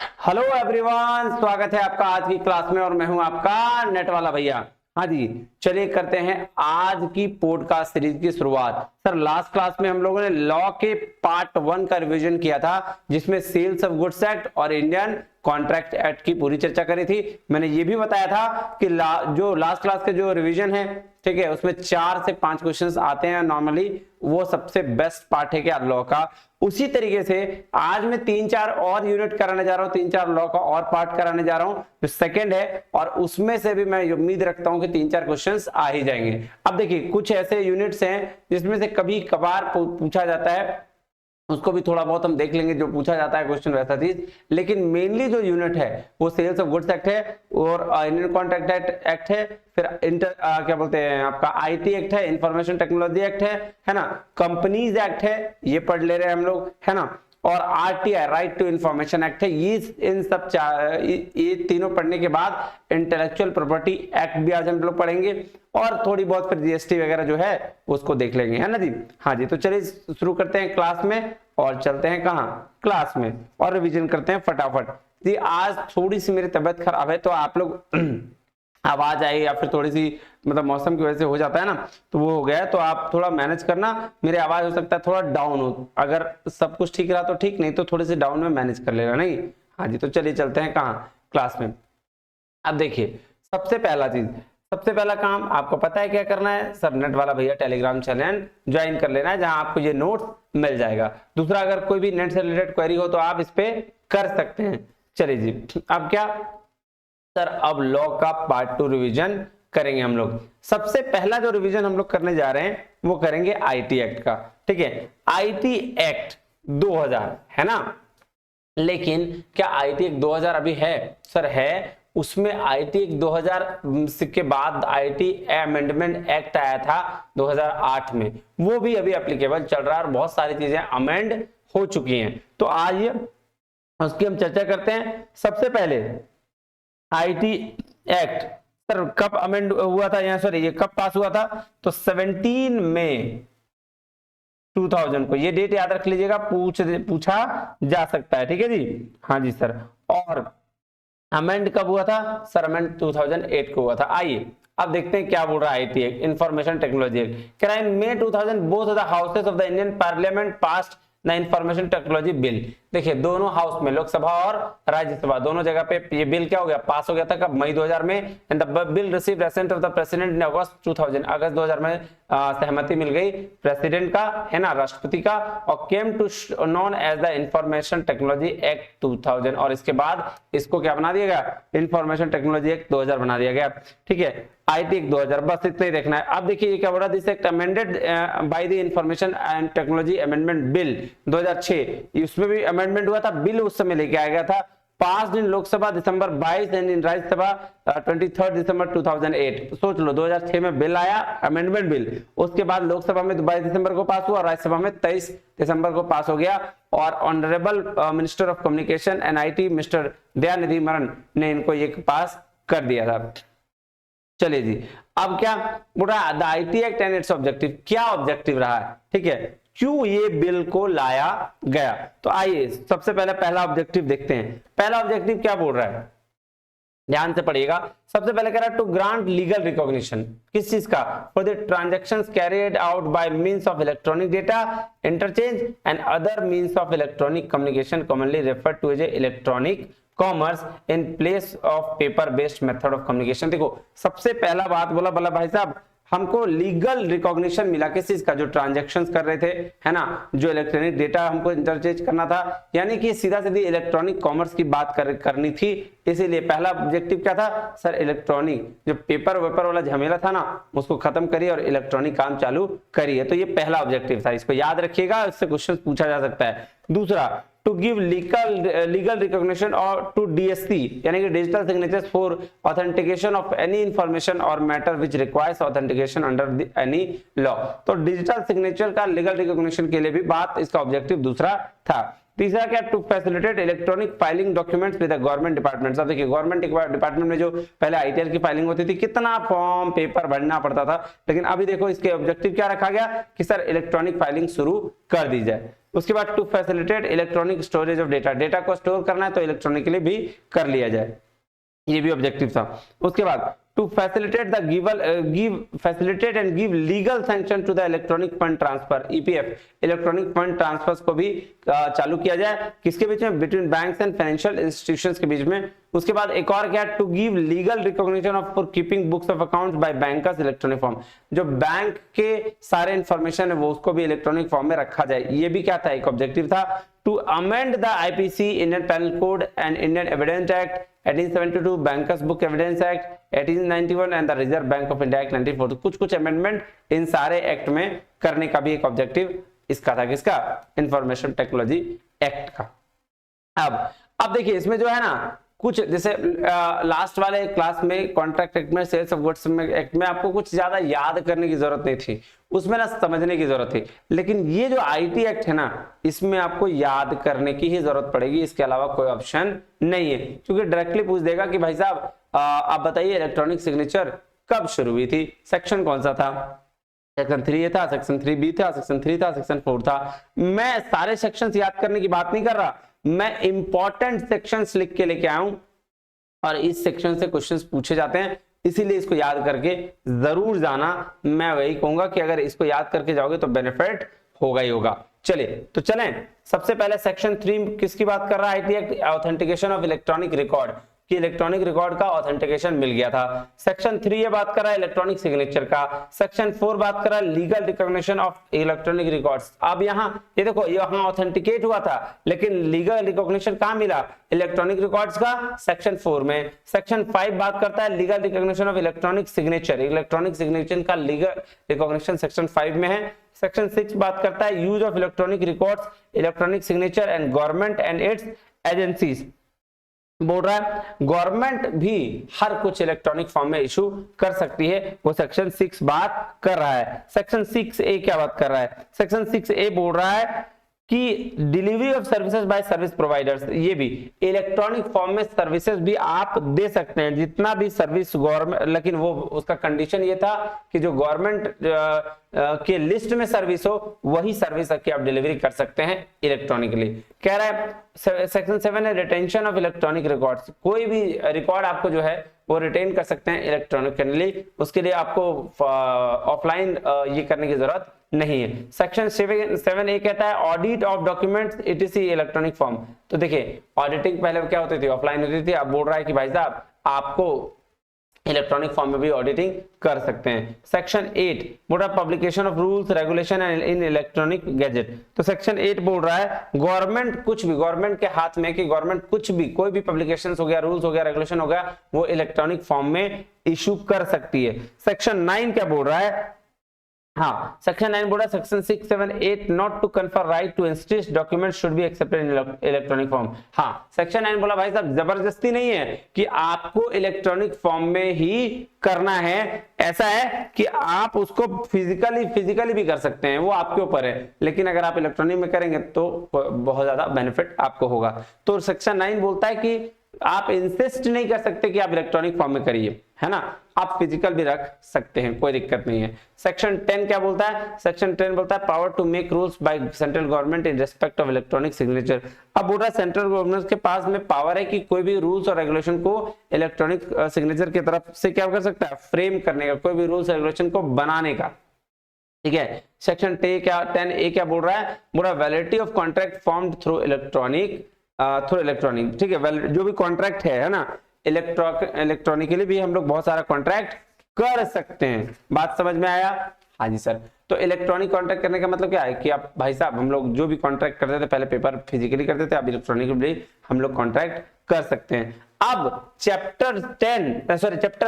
Hello everyone, स्वागत है आपका आज की क्लास में और मैं हूं आपका नेट वाला भैया। हाँ जी, चलिए करते हैं आज की पॉडकास्ट सीरीज की शुरुआत। सर लास्ट क्लास में हम लोगों ने लॉ के पार्ट 1 का रिवीजन किया था, जिसमें सेल्स ऑफ गुड्स एक्ट और इंडियन कॉन्ट्रैक्ट एक्ट की पूरी चर्चा करी थी। मैंने ये भी बताया था कि जो लास्ट क्लास के जो रिवीजन है, ठीक है, उसमें 4 से 5 क्वेश्चंस आते हैं नॉर्मली, वो सबसे बेस्ट पार्ट है क्या लॉ का। उसी तरीके से आज मैं 3-4 और यूनिट कराने जा रहा हूं, 3-4 लॉ का और पार्ट कराने जा रहा हूं जो सेकंड है, और उसमें से भी मैं उम्मीद रखता हूं कि 3-4 क्वेश्चंस आ ही जाएंगे। अब देखिए कुछ ऐसे यूनिट्स हैं जिसमें से कभी कभार पूछा जाता है, उसको भी थोड़ा बहुत हम देख लेंगे, जो पूछा जाता है क्वेश्चन वैसा चीज। लेकिन मेनली जो यूनिट है वो सेल्स ऑफ गुड्स एक्ट है और इंडियन कॉन्ट्रैक्ट एक्ट है, फिर क्या बोलते हैं आपका आईटी एक्ट है, इंफॉर्मेशन टेक्नोलॉजी एक्ट है ना, कंपनीज एक्ट है, ये पढ़ ले रहे हैं हम लोग, है ना, और RTI right to information act है। ये इन सब ये तीनों पढ़ने के बाद इंटेलेक्चुअल प्रॉपर्टी एक्ट भी आज हम लोग पढ़ेंगे, और थोड़ी बहुत फिर जीएसटी वगैरह जो है उसको देख लेंगे, है ना जी। हाँ जी, तो चलिए शुरू करते हैं क्लास में और चलते हैं कहाँ, क्लास में, और रिवीजन करते हैं फटाफट जी। आज थोड़ी सी मेरी तबीयत खराब है, तो आप लोग आवाज आई या फिर थोड़ी सी मतलब मौसम की वजह से हो जाता है ना, तो वो हो गया, तो आप थोड़ा मैनेज करना। मेरी आवाज हो सकता है थोड़ा डाउन हो, अगर सब कुछ ठीक रहा तो ठीक, नहीं तो थोड़ी सी डाउन में मैनेज कर लेना, नहीं। हाँ जी, तो चलिए चलते हैं कहाँ, क्लास में। अब देखिए सबसे पहला काम आपको पता है क्या करना है सर, नेट वाला भैया टेलीग्राम चैनल ज्वाइन कर लेना है, जहां आपको ये नोट्स मिल जाएगा। दूसरा, अगर कोई भी नेट से रिलेटेड क्वेरी हो तो आप इस पे कर सकते हैं। चलिए जी, अब क्या सर, अब लॉ का पार्ट 2 रिवीजन करेंगे हम लोग। सबसे पहला जो रिवीजन हम लोग करने जा रहे हैं वो करेंगे आईटी एक्ट का, ठीक है। आईटी एक्ट 2000 है ना, लेकिन क्या आईटी एक्ट 2000 अभी है? सर है, उसमें आईटी एक्ट 2000 के बाद आईटी अमेंडमेंट एक्ट आया था 2008 में, वो भी अभी एप्लीकेबल चल रहा है और बहुत सारी चीजें अमेंड हो चुकी हैं। तो आइए उसकी हम चर्चा करते हैं। सबसे पहले आईटी एक्ट सर कब अमेंड हुआ था, यहाँ सॉरी ये कब पास हुआ था, तो 17 मई 2000 को, ये डेट याद रख लीजिएगा, पूछा जा सकता है, ठीक है जी। हाँ जी सर, और अमेंड कब हुआ था सर? अमेंड 2008 को हुआ था। आइए अब देखते हैं क्या बोल रहा है IT act, information technology act. In May 2000 both of the houses of the Indian parliament passed the information technology bill. देखिए दोनों हाउस में, लोकसभा और राज्यसभा, दोनों जगह पे ये बिल क्या हो गया, पास हो गया था। कब? मई 2000 में। And the bill received assent of the president in August 2000, अगस्त 2000 में सहमति मिल गई प्रेसिडेंट का, है ना, राष्ट्रपति का, और came to known as the information technology act 2000, और इसके बाद इसको क्या बना दिया गया, इंफॉर्मेशन टेक्नोलॉजी एक्ट 2000 बना दिया गया, ठीक है। आईटी एक्ट 2000, बस इतना ही देखना है। अब देखिए ये क्या बोला, this act amended by the information and technology amendment bill 2006, उसमें भी अमेंडमेंट हुआ था, बिल उस समय लेके आया गया था, पास इन लोकसभा दिसंबर 22 एंड इन राज्यसभा 23 दिसंबर 2008। सोच लो 2006 में बिल आया, अमेंडमेंट बिल, उसके बाद लोकसभा में 22 दिसंबर को पास हुआ, राज्यसभा में 23 दिसंबर को पास हो गया, और honourable minister of communication and IT mister Dayanidhi Maran ने इनको ये पास कर दिया था। चलिए जी, अब क्या बोल रहा है, the IT act and it's objective, क्या ऑब्जेक्टिव रहा है, ठीक है, क्यों ये बिल को लाया गया। तो आइए सबसे पहले पहला ऑब्जेक्टिव देखते हैं। पहला ऑब्जेक्टिव क्या बोल रहा है, ध्यान से पढ़िएगा। सबसे पहले कह रहा है टू ग्रांट लीगल रिकॉग्निशन, किस चीज का, for the transactions carried out by means of electronic data interchange and other means of electronic communication commonly referred to as electronic commerce in place of paper based method of communication. देखो सबसे पहला बात बोला भाई साहब, हमको legal recognition मिला किस चीज का, जो ट्रांजैक्शंस कर रहे थे, है ना, जो इलेक्ट्रॉनिक डेटा हमको इंटरचेंज करना था, यानी कि सीधा सीधी इलेक्ट्रॉनिक कॉमर्स की बात करनी थी। इसीलिए पहला ऑब्जेक्टिव क्या था सर, इलेक्ट्रॉनिक, जो पेपर वेपर वाला झमेला था ना, उसको खत्म करिए और इलेक्ट्रॉनिक काम चालू करिए। तो ये पहला ऑब्जेक्टिव था, इसको याद रखिएगा, इससे क्वेश्चन पूछा जा सकता है। दूसरा, टू गिव लीगल रिकॉग्निशन और टू डीएससी, यानी कि digital signatures for authentication of any information और matter which requires authentication under any law. तो डिजिटल सिग्नेचर का लीगल रिकॉग्निशन के लिए भी बात, इसका ऑब्जेक्टिव दूसरा था। तीसरा क्या, to facilitate electronic filing documents with government departments. अब देखिए गवर्नमेंट डिपार्टमेंट में जो पहले आईटीआर की फाइलिंग होती थी, कितना फॉर्म पेपर भरना पड़ता था, लेकिन अभी देखो इसके ऑब्जेक्टिव क्या रखा गया कि सर इलेक्ट्रॉनिक फाइलिंग शुरू कर दी जाए। उसके बाद to facilitate electronic storage of data, data को स्टोर करना है तो इलेक्ट्रॉनिकली भी कर लिया जाए, ये भी ऑब्जेक्टिव था। उसके बाद to facilitate facilitate and give legal sanction to the electronic fund transfer, EPF, electronic fund transfer को भी चालू किया जाए, किसके बीच में, between banks and financial institutions के बीच में। उसके बाद एक और क्या, to give legal recognition of for keeping books of accounts by bankers electronic form, जो बैंक के सारे इंफॉर्मेशन है वो उसको भी इलेक्ट्रॉनिक फॉर्म में रखा जाए, ये भी क्या था, एक ऑब्जेक्टिव था। To amend the IPC, Indian penal code and Indian evidence act 1872, bankers book evidence act 1891 and the reserve bank of India act 1940, कुछ अमेंडमेंट इन सारे एक्ट में करने का भी एक ऑब्जेक्टिव इसका था, किसका, इंफॉर्मेशन टेक्नोलॉजी एक्ट का। अब देखिए इसमें जो है ना कुछ जैसे लास्ट वाले क्लास में कॉन्ट्रैक्ट एक्ट में, सेल्स ऑफ गुड्स एक्ट में आपको कुछ ज्यादा याद करने की जरूरत नहीं थी, उसमें ना समझने की जरूरत थी, लेकिन ये जो आईटी एक्ट है ना इसमें आपको याद करने की ही जरूरत पड़ेगी, इसके अलावा कोई ऑप्शन नहीं है, क्योंकि डायरेक्टली पूछ देगा कि भाई साहब आप बताइए इलेक्ट्रॉनिक सिग्नेचर कब शुरू हुई थी, सेक्शन कौन सा था, सेक्शन 3 था, सेक्शन 3B था, सेक्शन 3 था, सेक्शन 4 था। मैं सारे सेक्शंस याद करने की बात नहीं कर रहा, मैं इंपॉर्टेंट सेक्शंस लिख के लेके आया हूं और इस सेक्शन से क्वेश्चंस पूछे जाते हैं, इसीलिए इसको याद करके जरूर जाना। मैं वही कहूंगा कि अगर इसको याद करके जाओगे तो बेनिफिट होगा ही होगा। चलिए तो चलें, सबसे पहले सेक्शन 3 किसकी बात कर रहा है, IT act, authentication of electronic record, कि इलेक्ट्रॉनिक रिकॉर्ड का ऑथेंटिकेशन मिल गया था। सेक्शन 3 ये बात कर रहा है इलेक्ट्रॉनिक सिग्नेचर का। सेक्शन 4 बात कर रहा है legal recognition of electronic records. अब यहाँ ये देखो, यहाँ ऑथेंटिकेट हुआ था लेकिन लीगल रिकॉग्निशन कहाँ मिला, इलेक्ट्रॉनिक रिकॉर्ड्स का सेक्शन 4 में। सेक्शन 5 बात करता है legal recognition of electronic signature, electronic signature का लीगल रिकॉग्निशन सेक्शन 5 में है। सेक्शन 6 बात करता है use of electronic records, electronic signature and government and it's agencies, बोल रहा है गवर्नमेंट भी हर कुछ इलेक्ट्रॉनिक फॉर्म में इशू कर सकती है, वो सेक्शन 6 बात कर रहा है। सेक्शन 6A क्या बात कर रहा है, सेक्शन 6A बोल रहा है कि delivery of services by service providers, ये भी इलेक्ट्रॉनिक फॉर्म में सर्विसेज भी आप दे सकते हैं, जितना भी सर्विस गवर्नमेंट, लेकिन वो उसका कंडीशन ये था कि जो गवर्नमेंट के लिस्ट में सर्विस हो वही सर्विस की आप डिलीवरी कर सकते हैं इलेक्ट्रॉनिकली। कह रहा है सेक्शन 7 है रिटेंशन ऑफ इलेक्ट्रॉनिक रिकॉर्ड्स, कोई भी रिकॉर्ड आपको जो है वो रिटेन कर सकते हैं इलेक्ट्रॉनिकली, उसके लिए आपको ऑफलाइन ये करने की जरूरत नहीं है। सेक्शन 7A कहता है audit of documents etc. electronic form. तो देखिए ऑडिटिंग पहले क्या होती थी, ऑफलाइन होती थी, अब बोल रहा है कि भाई साहब आपको इलेक्ट्रॉनिक फॉर्म में भी ऑडिटिंग कर सकते हैं। सेक्शन 8 बोल रहा है publication of rules regulation in electronic gadget. तो सेक्शन 8 बोल रहा है गवर्नमेंट कुछ भी, गवर्नमेंट के हाथ में कि गवर्नमेंट कुछ भी, कोई भी पब्लिकेशन हो गया, रूल्स हो गया, रेगुलेशन हो गया, वो इलेक्ट्रॉनिक फॉर्म में इशू कर सकती है। सेक्शन 9 क्या बोल रहा है, हाँ सेक्शन 9 बोल रहा है section 6, 7, 8 not to confer right to institute document should be accepted in electronic form. हाँ सेक्शन 9 बोला भाई साहब जबरदस्ती नहीं है कि आपको इलेक्ट्रॉनिक फॉर्म में ही करना है, ऐसा है कि आप उसको फिजिकली भी कर सकते हैं, वो आपके ऊपर है, लेकिन अगर आप इलेक्ट्रॉनिक में करेंगे तो बहुत ज्यादा बेनिफिट आपको होगा। तो सेक्शन 9 बोलता है कि आप इंसिस्ट नहीं कर सकते कि आप इलेक्ट्रॉनिक फॉर्म में करिए, है ना, आप फिजिकल भी रख सकते हैं, कोई दिक्कत नहीं है। सेक्शन 10 क्या बोलता है, सेक्शन 10 बोलता है power to make rules by central government in respect of electronic signature. अब बोल रहा है सेंट्रल गवर्नमेंट के पास में पावर है कि कोई भी रूल्स और रेगुलेशन को इलेक्ट्रॉनिक सिग्नेचर की तरफ से क्या कर सकता है, फ्रेम करने का, कोई भी रूल्स रेगुलेशन को बनाने का, ठीक है। सेक्शन 10A क्या बोल रहा है, बोल रहा है validity of contract formed through electronic, ठीक है, जो भी कॉन्ट्रैक्ट है ना, इलेक्ट्रॉनिकली भी हम लोग बहुत सारा कॉन्ट्रैक्ट कर सकते हैं। बात समझ में आया, हाँ जी सर। तो इलेक्ट्रॉनिक कॉन्ट्रैक्ट करने का मतलब क्या है कि आप भाई साहब हम लोग जो भी कॉन्ट्रैक्ट करते थे पहले पेपर फिजिकली करते थे, अब इलेक्ट्रॉनिकली हम लोग कॉन्ट्रैक्ट कर सकते हैं। अब चैप्टर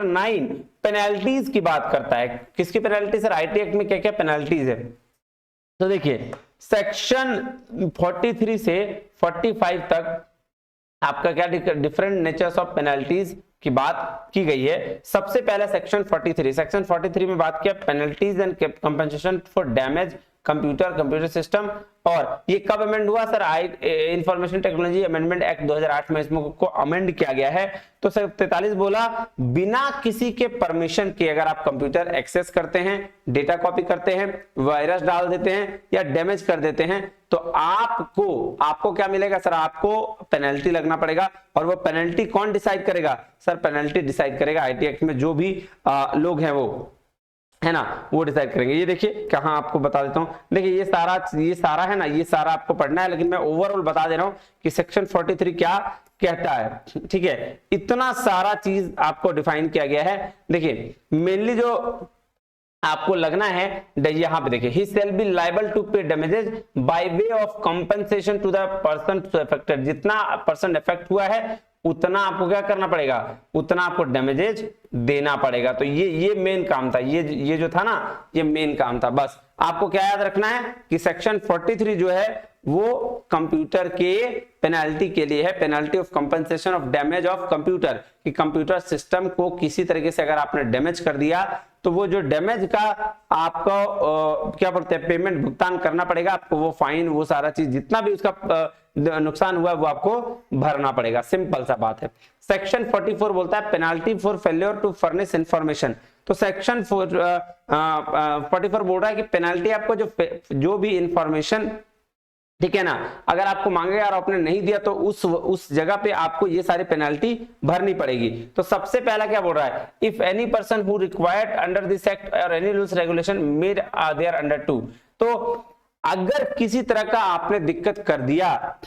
9 पेनल्टीज की बात करता है। किसकी पेनल्टी सर, आईटी एक्ट में क्या क्या पेनल्टीज है। तो देखिए सेक्शन 43 से 45 तक आपका क्या डिफरेंट नेचर्स ऑफ पेनल्टीज की बात की गई है। सबसे पहले सेक्शन 43 में बात किया penalties and compensation for damage computer system. और ये कब अमेंड हुआ sir? Information technology amendment act 2008 में इसको अमेंड किया गया है। तो सर 43 बोला बिना किसी के परमिशन के अगर आप कंप्यूटर एक्सेस करते हैं, डेटा कॉपी करते हैं, वायरस डाल देते हैं या डैमेज कर देते हैं तो आपको क्या मिलेगा सर? आपको पेनल्टी लगना पड़ेगा। और वो पेनल्टी कौन डिसाइड करेगा सर? पेनल्टी डिसाइड करेगा आईटी एक्ट में जो भी लोग हैं वो, है ना, वो डिसाइड करेंगे। ये देखिए कहां आपको बता देता हूं, देखिए ये सारा है ना, ये सारा आपको पढ़ना है, लेकिन मैं ओवरऑल बता दे रहा हूं कि सेक्शन 43 क्या कहता है। ठीक है, इतना सारा चीज आपको डिफाइन किया गया है। देखिए मेनली जो आपको लगना है यहां पे देखिए, he shall be liable to pay damages by way of compensation to the person affected. जितना पर्सन अफेक्ट हुआ है उतना आपको क्या करना पड़ेगा? उतना आपको डैमेजेज देना पड़ेगा। तो ये मेन काम था, ये जो था ना, ये मेन काम था। बस आपको क्या याद रखना है कि सेक्शन 43 जो है वो कंप्यूटर के पेनाल्टी के लिए है, penalty of compensation of damage of computer, कि कंप्यूटर सिस्टम को किसी तरीके से अगर आपने डैमेज कर दिया तो वो जो डैमेज का आपको क्या बोलते हैं, पेमेंट भुगतान करना पड़ेगा आपको, वो फाइन, वो सारा चीज जितना भी उसका नुकसान हुआ वो आपको भरना पड़ेगा। सिंपल सा बात है। सेक्शन 44 बोलता है penalty for failure to furnish information. तो सेक्शन 44 बोल रहा है कि पेनाल्टी आपको जो भी इंफॉर्मेशन, ठीक है ना, अगर आपको मांगेगा और आपने नहीं दिया तो उस जगह पे आपको ये सारी पेनाल्टी भरनी पड़ेगी। तो सबसे पहला क्या बोल रहा है? If any person who required under this act और any rules regulation made there under to. तो अगर किसी तरह का आपने दिक्कत कर दिया,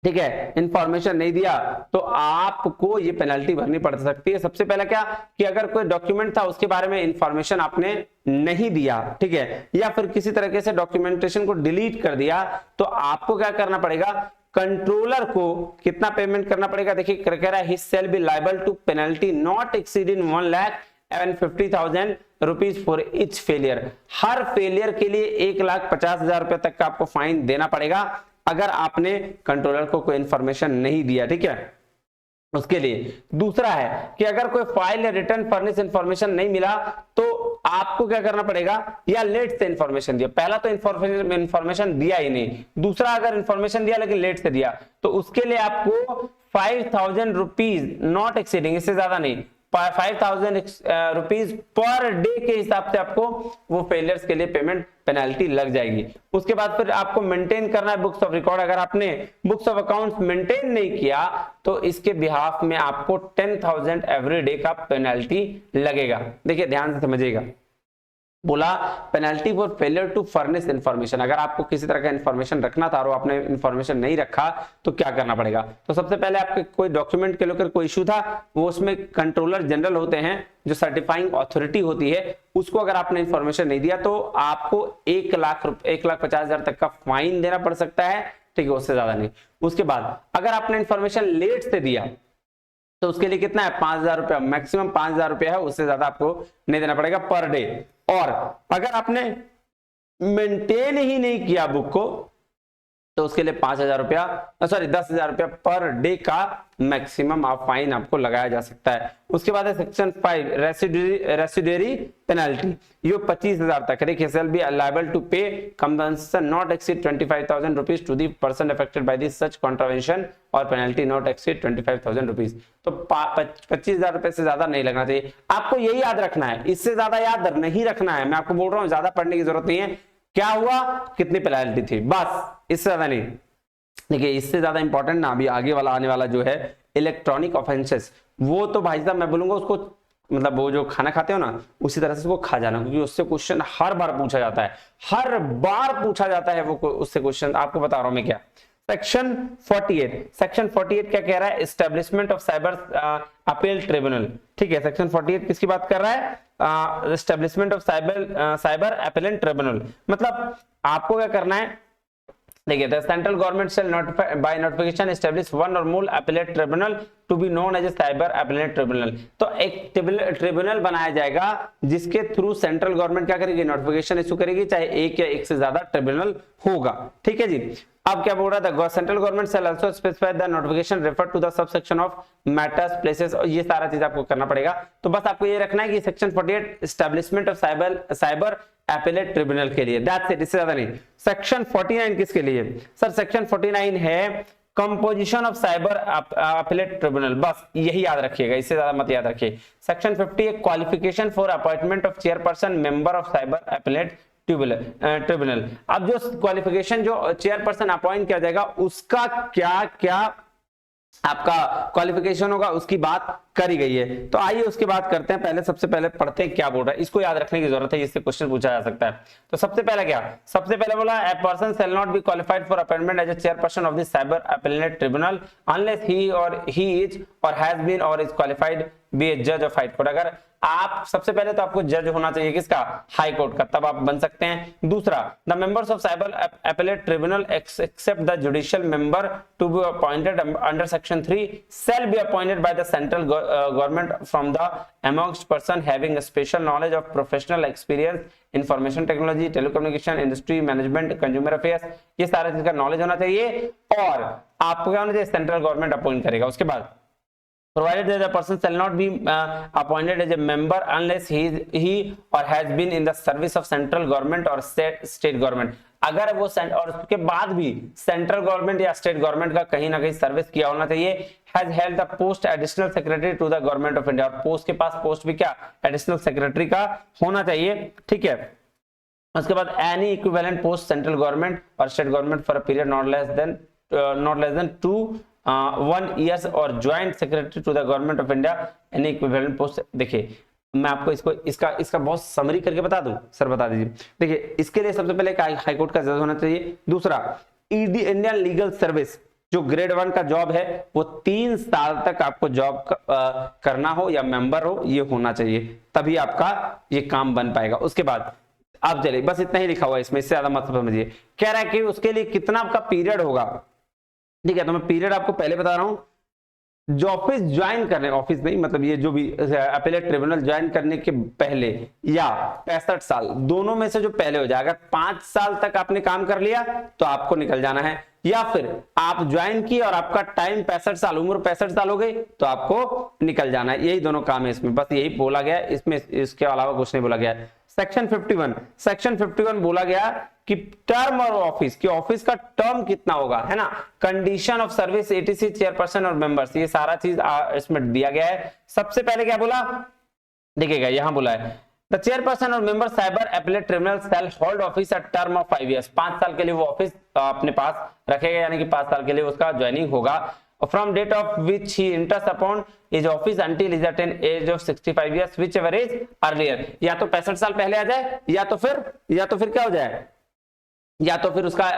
ठीक है, इंफॉर्मेशन नहीं दिया, तो आपको ये पेनल्टी भरनी पड़ सकती है। सबसे पहला क्या कि अगर कोई डॉक्यूमेंट था उसके बारे में इंफॉर्मेशन आपने नहीं दिया, ठीक है, या फिर किसी तरीके से डॉक्यूमेंटेशन को डिलीट कर दिया, तो आपको क्या करना पड़ेगा? कंट्रोलर को कितना पेमेंट करना पड़ेगा? देखिए कह रहा है he shall be liable to penalty not exceeding 1,50,000 rupees for each failure. हर फेलियर के लिए 1,50,000 रुपए तक का आपको फाइन देना पड़ेगा अगर आपने कंट्रोलर को कोई इंफॉर्मेशन नहीं दिया, ठीक है, उसके लिए। दूसरा है कि अगर कोई फाइल या रिटर्न फर्निश इंफॉर्मेशन नहीं मिला तो आपको क्या करना पड़ेगा? या लेट से इंफॉर्मेशन दिया, पहला तो इंफॉर्मेशन दिया ही नहीं, दूसरा अगर इंफॉर्मेशन दिया लेकिन लेट से दिया तो उसके लिए आपको 5,000 रुपीज नॉट एक्सीडिंग, इससे ज्यादा नहीं, 5,000 रुपीज पर डे के हिसाब से आपको वो फेलियर्स के लिए पेमेंट पेनल्टी लग जाएगी। उसके बाद फिर आपको मेंटेन करना है बुक्स ऑफ रिकॉर्ड। अगर आपने बुक्स ऑफ अकाउंट्स मेंटेन नहीं किया तो इसके बिहाफ में आपको 10,000 एवरी डे का पेनल्टी लगेगा। देखिए ध्यान से समझिएगा, बोला penalty for failure to furnish information. अगर आपको किसी तरह का इंफॉर्मेशन रखना था और आपने इंफॉर्मेशन नहीं रखा तो क्या करना पड़ेगा? तो सबसे पहले आपके कोई डॉक्यूमेंट के लेकर कोई इशू था, वो उसमें कंट्रोलर जनरल होते हैं जो सर्टिफाइंग अथॉरिटी होती है, उसको अगर आपने इंफॉर्मेशन नहीं दिया तो आपको 1,50,000 तक का फाइन देना पड़ सकता है, ठीक है, उससे ज्यादा नहीं। उसके बाद अगर आपने इंफॉर्मेशन लेट से दिया तो उसके लिए कितना है? 5,000 रुपया, मैक्सिमम 5,000 रुपया है, उससे ज्यादा आपको नहीं देना पड़ेगा पर डे। और अगर आपने मेंटेन ही नहीं किया बुक को तो उसके लिए 5,000 रुपया, सॉरी 10,000 रुपया पर डे का मैक्सिमम आप फाइन आपको लगाया जा सकता है। उसके बाद है सेक्शन 5 रेसिडुअरी पेनल्टी, ये 25,000 तक। देखिए shall be liable to pay compensation not exceed 25,000 rupees to the person affected by this such contravention और पेनल्टी नॉट एक्सीड 25,000 रुपीज। तो 25,000 रुपए से ज्यादा नहीं लगना चाहिए। आपको यही याद रखना है, इससे ज्यादा याद नहीं रखना है। मैं आपको बोल रहा हूँ ज्यादा पढ़ने की जरूरत नहीं है, क्या हुआ, कितनी पेनल्टी थी, बस, इससे ज्यादा नहीं। देखिए इससे ज्यादा इंपॉर्टेंट ना अभी आगे वाला आने वाला जो है इलेक्ट्रॉनिक ऑफेंसेस, वो तो भाई साहब मैं बोलूंगा उसको, मतलब वो जो खाना खाते हो ना उसी तरह से उसको खा जाना, क्योंकि उससे क्वेश्चन हर बार पूछा जाता है, हर बार पूछा जाता है वो उससे क्वेश्चन। आपको बता रहा हूं मैं क्या। सेक्शन 48 क्या कह रहा है? Establishment of cyber appeal tribunal, ठीक है। सेक्शन 48 किसकी बात कर रहा है? Establishment of cyber appeal tribunal. मतलब आपको क्या करना है? देखिए the central government shall notify by notification establish one और more appellate tribunal to be known as a cyber appellate tribunal. तो एक ट्रिब्यूनल बनाया जाएगा जिसके थ्रू सेंट्रल गवर्नमेंट क्या करेगी? नोटिफिकेशन इशू करेगी, चाहे एक या एक से ज्यादा ट्रिब्यूनल होगा, ठीक है जी। अब क्या बोल रहा था? Central government shall also specify the notification refer to the subsection of matters places, और ये सारा चीज आपको करना पड़ेगा। तो बस आपको ये रखना है कि section 48 establishment of cyber appellate tribunal के लिए, दैट्स इट, इससे ज्यादा नहीं। सेक्शन 49 किसके लिए? सर सेक्शन 49 है composition of cyber appellate tribunal, बस यही याद रखिएगा, इससे ज्यादा मत याद रखिए। Section 50 qualification for appointment of chairperson member of cyber appellate tribunal. अब जो क्वालिफिकेशन जो चेयरपर्सन अपॉइंट किया जाएगा उसका क्या क्या आपका क्वालिफिकेशन होगा उसकी बात करी गई है। तो आइए उसके बात करते हैं। पहले सबसे पहले पढ़ते हैं क्या बोल रहा है, इसको याद रखने की जरूरत है, इससे क्वेश्चन पूछा जा सकता है। तो सबसे पहले क्या, सबसे पहले बोला a person shall not be qualified for appointment as a chairperson of the cyber appellate tribunal unless he is or has been or is qualified be a जज ऑफ हाई कोर्ट। अगर आप सबसे पहले तो आपको जज होना चाहिए किसका? हाई कोर्ट का, तब आप बन सकते हैं। दूसरा, the members of cyber appellate tribunal except the judicial member to be appointed under section 3 shall be appointed by the central government from the amongst person having a special knowledge of professional experience, information technology, telecommunication, industry, management, consumer affairs, ये सारा चीज का knowledge होना चाहिए। और आपको क्या होना चाहिए? सेंट्रल गवर्नमेंट अपॉइंट करेगा। उसके बाद provided that a person shall not be appointed as a member unless he or has been in the service of central government or state government। अगर वो और उसके बाद भी सेंट्रल गवर्नमेंट या स्टेट गवर्नमेंट का कहीं ना कहीं सर्विस किया होना चाहिए। Has held the post additional secretary to the government of India, और पोस्ट के पास पोस्ट भी क्या? एडिशनल सेक्रेटरी का होना चाहिए, ठीक है। उसके बाद any equivalent post central government और state government for a period not less than 1 years और joint secretary to the government of India any equivalent post. देखिए मैं आपको इसका बहुत समरी करके बता दूं, सर बता दीजिए। देखिए इसके लिए सबसे पहले हाई कोर्ट का जज होना चाहिए। दूसरा, इंडियन लीगल सर्विस जो ग्रेड 1 का जॉब है वो 3 साल तक आपको जॉब करना हो या मेंबर हो, ये होना चाहिए, तभी आपका ये काम बन पाएगा। उसके बाद आप चलिए, बस इतना ही लिखा हुआ है इसमें, इससे ज्यादा मत समझिए। कह रहा है कि उसके लिए कितना आपका पीरियड होगा, ठीक है। तो मैं पीरियड आपको पहले बता रहा हूं। जो ऑफिस ज्वाइन करने, ऑफिस नहीं मतलब ये जो भी एपेलेट ट्रिब्यूनल ज्वाइन करने के पहले या 65 साल, दोनों में से जो पहले हो जाएगा। 5 साल तक आपने काम कर लिया तो आपको निकल जाना है, या फिर आप ज्वाइन किए और आपका टाइम 65 साल, उम्र 65 साल हो गई तो आपको निकल जाना है। यही दोनों काम है इसमें, बस यही बोला गया है इसमें, इसके अलावा कुछ नहीं बोला गया है। सेक्शन 51 बोला गया कि टर्म और ऑफिस की, ऑफिस का टर्म कितना होगा, है ना। Condition of service, ATC chairperson और मेंबर्स, ये सारा चीज इसमें दिया गया है। सबसे पहले क्या बोला, देखिएगा यहां बोला है द चेयरपर्सन और member cyber appellate tribunal shall hold office a term of 5 years, 5 साल के लिए वो ऑफिस अपने पास रखेगा, यानी कि 5 साल के लिए उसका ज्वाइनिंग होगा। From date of which he enters upon his office until he attains age of 65 years, whichever is earlier, या तो 65 साल पहले आ जाए या तो फिर क्या हो जाए, या तो फिर उसका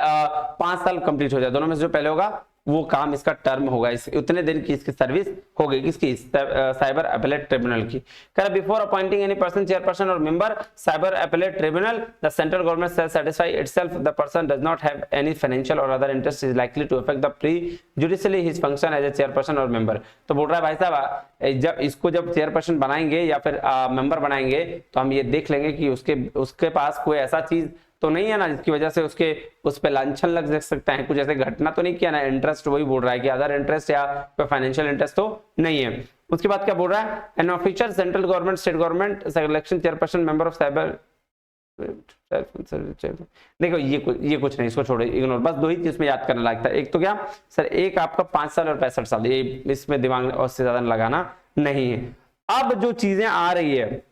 5 साल कंप्लीट हो जाए, दोनों में से जो पहले होगा वो काम इसका टर्म होगा, उतने दिन की इसकी सर्विस होगी, किसकी? साइबर एपेलेट ट्रिब्यूनल की। कह before appointing any person chairperson और member cyber appellate tribunal the central government shall satisfy itself the person does not have any financial और other interest is likely to affect the prejudicially his function as a chairperson और member. तो बोल रहा है भाई साहब, जब chairperson बनाएंगे या फिर मेंबर बनाएंगे तो हम ये देख लेंगे कि उसके पास कोई ऐसा चीज तो नहीं है ना जिसकी वजह से उस पे लांछन लग सकता है, कुछ ऐसे घटना तो नहीं किया ना, इंटरेस्ट वही बोल रहा है कि अदर इंटरेस्ट या कोई फाइनेंशियल इंटरेस्ट तो नहीं है। उसके बाद क्या बोल रहा है, an officer central government state government selection chairperson member of cyber, देखो ये कुछ नहीं, इसको छोड़ो, इग्नोर, बस 2 ही चीज में याद करना लगता है। एक तो क्या सर, एक आपका 5 साल और 65 साल, ये इसमें दिमाग और से ज्यादा लगाना नहीं है। अब जो चीजें आ रही है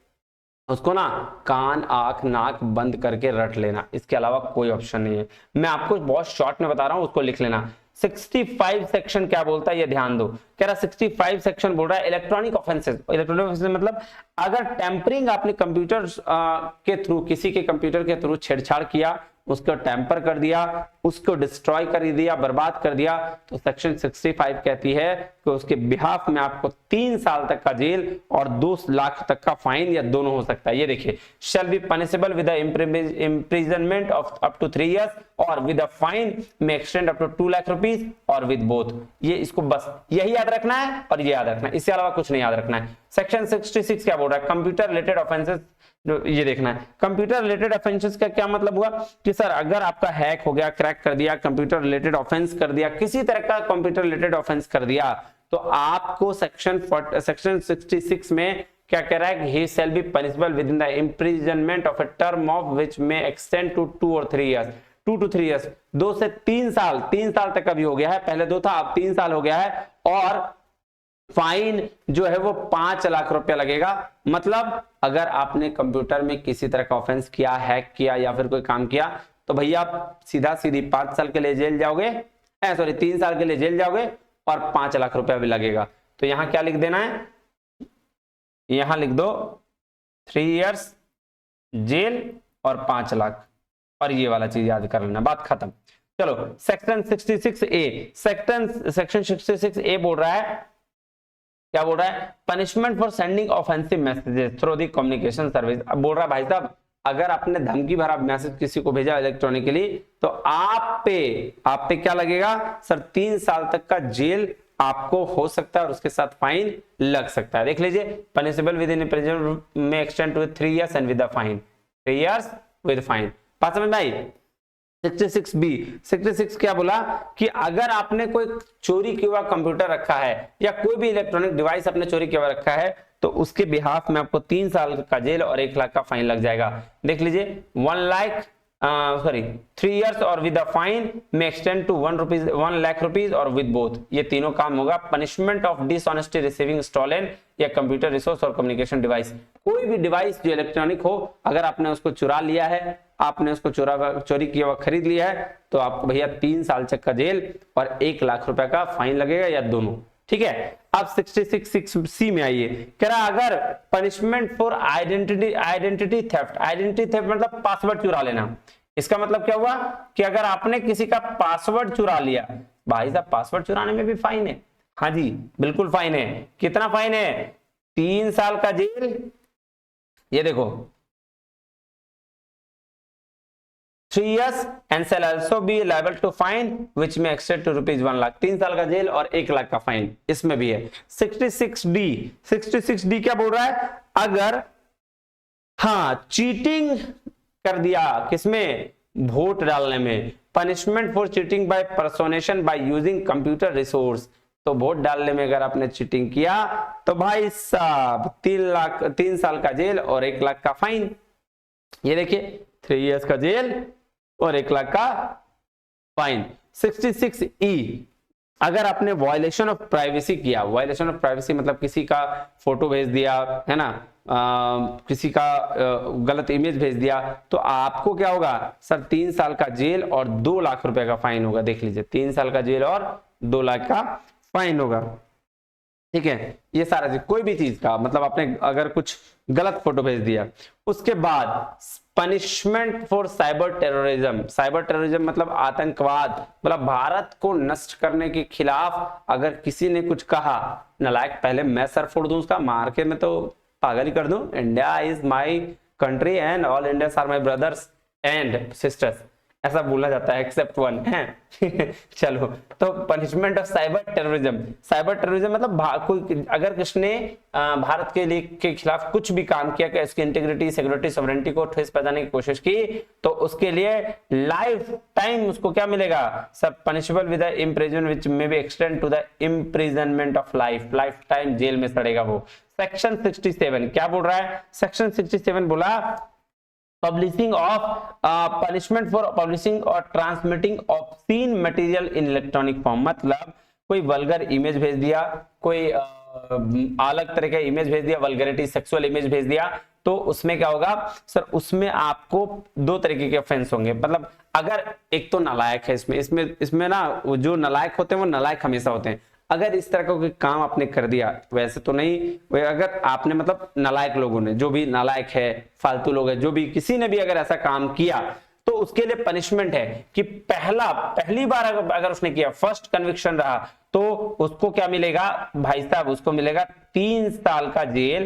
उसको ना कान आंख नाक बंद करके रट लेना, इसके अलावा कोई ऑप्शन नहीं है। मैं आपको बहुत शॉर्ट में बता रहा हूं, उसको लिख लेना। 65 सेक्शन क्या बोलता है ये ध्यान दो। कह रहा 65 सेक्शन बोल रहा है इलेक्ट्रॉनिक ऑफेंसेस। इलेक्ट्रॉनिक ऑफेंसेस मतलब अगर टेम्परिंग आपने कंप्यूटर के थ्रू, किसी के कंप्यूटर के थ्रू छेड़छाड़ किया, उसको टेम्पर कर दिया, उसको डिस्ट्रॉय कर दिया, बर्बाद कर दिया, तो सेक्शन 65 कहती है कि उसके बिहाफ में आपको 3 साल तक का जेल और 2 लाख तक का फाइन या दोनों हो सकता है। ये देखिए, shall be punishable with imprisonment of up to 3 years और with a fine may extend up to 2 lakh rupees और विद बोथ। ये इसको बस यही याद रखना है और ये याद रखना है, इससे अलावा कुछ नहीं याद रखना है। सेक्शन 66 क्या बोल रहा है, कंप्यूटर रिलेटेड ऑफेंसेस, ये देखना है। कंप्यूटर रिलेटेड ऑफेंसेस का क्या मतलब हुआ कि सर अगर आपका हैक हो गया, क्रैक कर दिया, कंप्यूटर रिलेटेड ऑफेंस कर दिया, किसी तरह का कंप्यूटर रिलेटेड ऑफेंस कर दिया, तो आपको सेक्शन 66 में क्या कह रहा है कि he shall be punishable within the imprisonment of a term of which may extend to 2 or 3 years, 2 to 3 years, 2 से 3 साल, 3 साल तक अभी हो गया है, पहले 2 था अब 3 साल हो गया है, और फाइन जो है वो 5 लाख रुपया लगेगा। मतलब अगर आपने कंप्यूटर में किसी तरह का ऑफेंस किया, हैक किया या फिर कोई काम किया, तो भैया आप सीधा सीधी 5 साल के लिए जेल जाओगे, सॉरी 3 साल के लिए जेल जाओगे और 5 लाख रुपया भी लगेगा। तो यहां क्या लिख देना है, यहां लिख दो 3 इयर्स जेल और 5 लाख, और ये वाला चीज याद कर लेना, बात खत्म। चलो सेक्शन 66A, सेक्शन 66A बोल रहा है, क्या बोल रहा है, punishment for sending offensive messages through the communication service. अब बोल रहा है भाई साहब अगर आपने धमकी भरा मैसेज किसी को भेजा इलेक्ट्रॉनिकली, तो आप पे क्या लगेगा सर, 3 साल तक का जेल आपको हो सकता है और उसके साथ फाइन लग सकता है। देख लीजिए, punishable with in imprisonment may extend to 3 years and with the fine, 3 years with fine. बात समझ में आई? 66B, 66 क्या बोला कि अगर आपने कोई चोरी किया हुआ कंप्यूटर रखा है या कोई भी इलेक्ट्रॉनिक डिवाइस आपने चोरी किया हुआ रखा है, तो उसके बिहाफ में आपको 3 साल का जेल और 1 लाख का फाइन लग जाएगा। देख लीजिए 3 इयर्स और with fine may extend to 1 lakh rupees और विद बोथ, ये तीनों काम होगा। Punishment of dishonesty receiving stolen या कंप्यूटर रिसोर्स और कम्युनिकेशन डिवाइस, कोई भी डिवाइस जो इलेक्ट्रॉनिक हो, अगर आपने उसको चुरा लिया है, आपने उसको चोरी किया हुआ खरीद लिया है, तो आपको भैया 3 साल तक का जेल और 1 लाख रुपए का फाइन लगेगा, या दोनों। ठीक है, अब 66C में आइए, कह रहा अगर punishment for identity theft, identity theft मतलब पासवर्ड चुरा लेना। इसका मतलब क्या हुआ कि अगर आपने किसी का पासवर्ड चुरा लिया, भाई साहब पासवर्ड चुराने में भी फाइन है, हाँ जी बिल्कुल फाइन है। कितना फाइन है? 3 साल का जेल, ये देखो 3 years and shall also be liable to fine which may extend to ₹1 lakh, 3 साल का जेल और 1 लाख का फाइन इसमें भी है। 66D क्या बोल रहा है, अगर हाँ चीटिंग कर दिया किसमें, वोट डालने में, punishment for cheating by personation by using computer resource, तो वोट डालने में अगर आपने चीटिंग किया तो भाई साहब 3 साल का जेल और 1 लाख का फाइन। ये देखिए 3 इयर्स का जेल और 1 लाख का फाइन। 66E, अगर आपने वायलेशन ऑफ प्राइवेसी किया, वायलेशन ऑफ प्राइवेसी मतलब किसी का फोटो भेज दिया है ना, किसी का गलत इमेज भेज दिया, तो आपको क्या होगा सर, 3 साल का जेल और 2 लाख रुपए का फाइन होगा। देख लीजिए 3 साल का जेल और 2 लाख का फाइन होगा। ठीक है, ये सारा चीज, कोई भी चीज का मतलब आपने अगर कुछ गलत फोटो भेज दिया। उसके बाद punishment for cyber terrorism, cyber terrorism मतलब आतंकवाद, मतलब भारत को नष्ट करने के खिलाफ अगर किसी ने कुछ कहा, नालायक पहले मैं सर फोड़ दूं उसका, मार के मैं तो पागल ही कर दूं। India is my country and all Indians are my brothers and sisters, ऐसा बोला जाता है एक्सेप्ट वन है। चलो, तो punishment of cyber terrorism, cyber terrorism मतलब कोई अगर किसने भारत के लिए के खिलाफ कुछ भी काम किया कि इसकी इंटीग्रिटी, सिक्योरिटी, सॉवरेनिटी को ठेस पहुंचाने की कोशिश की, तो उसके लिए लाइफ टाइम उसको क्या मिलेगा sir, punishable with imprison which may be extend to the imprisonment of life, life time jail में सड़ेगा वो। सेक्शन 67 क्या बोल रहा है, सेक्शन 67 बोला publishing of punishment for publishing और transmitting obscene material in electronic form, मतलब कोई वल्गर इमेज भेज दिया, कोई अलग तरह का इमेज भेज दिया, वल्गरिटी सेक्सुअल इमेज भेज दिया, तो उसमें क्या होगा सर, उसमें आपको 2 तरीके के ऑफेंस होंगे। मतलब अगर एक तो नालायक है, इसमें ना जो नालायक होते हैं वो नालायक हमेशा होते हैं। अगर इस तरह का कोई काम आपने कर दिया, वैसे तो नहीं, अगर आपने मतलब नालायक लोगों ने, जो भी नालायक है, फालतू लोग है, जो भी किसी ने भी अगर ऐसा काम किया, तो उसके लिए पनिशमेंट है कि पहली बार अगर उसने किया, फर्स्ट कन्विक्शन रहा, तो उसको क्या मिलेगा भाई साहब, उसको मिलेगा 3 साल का जेल,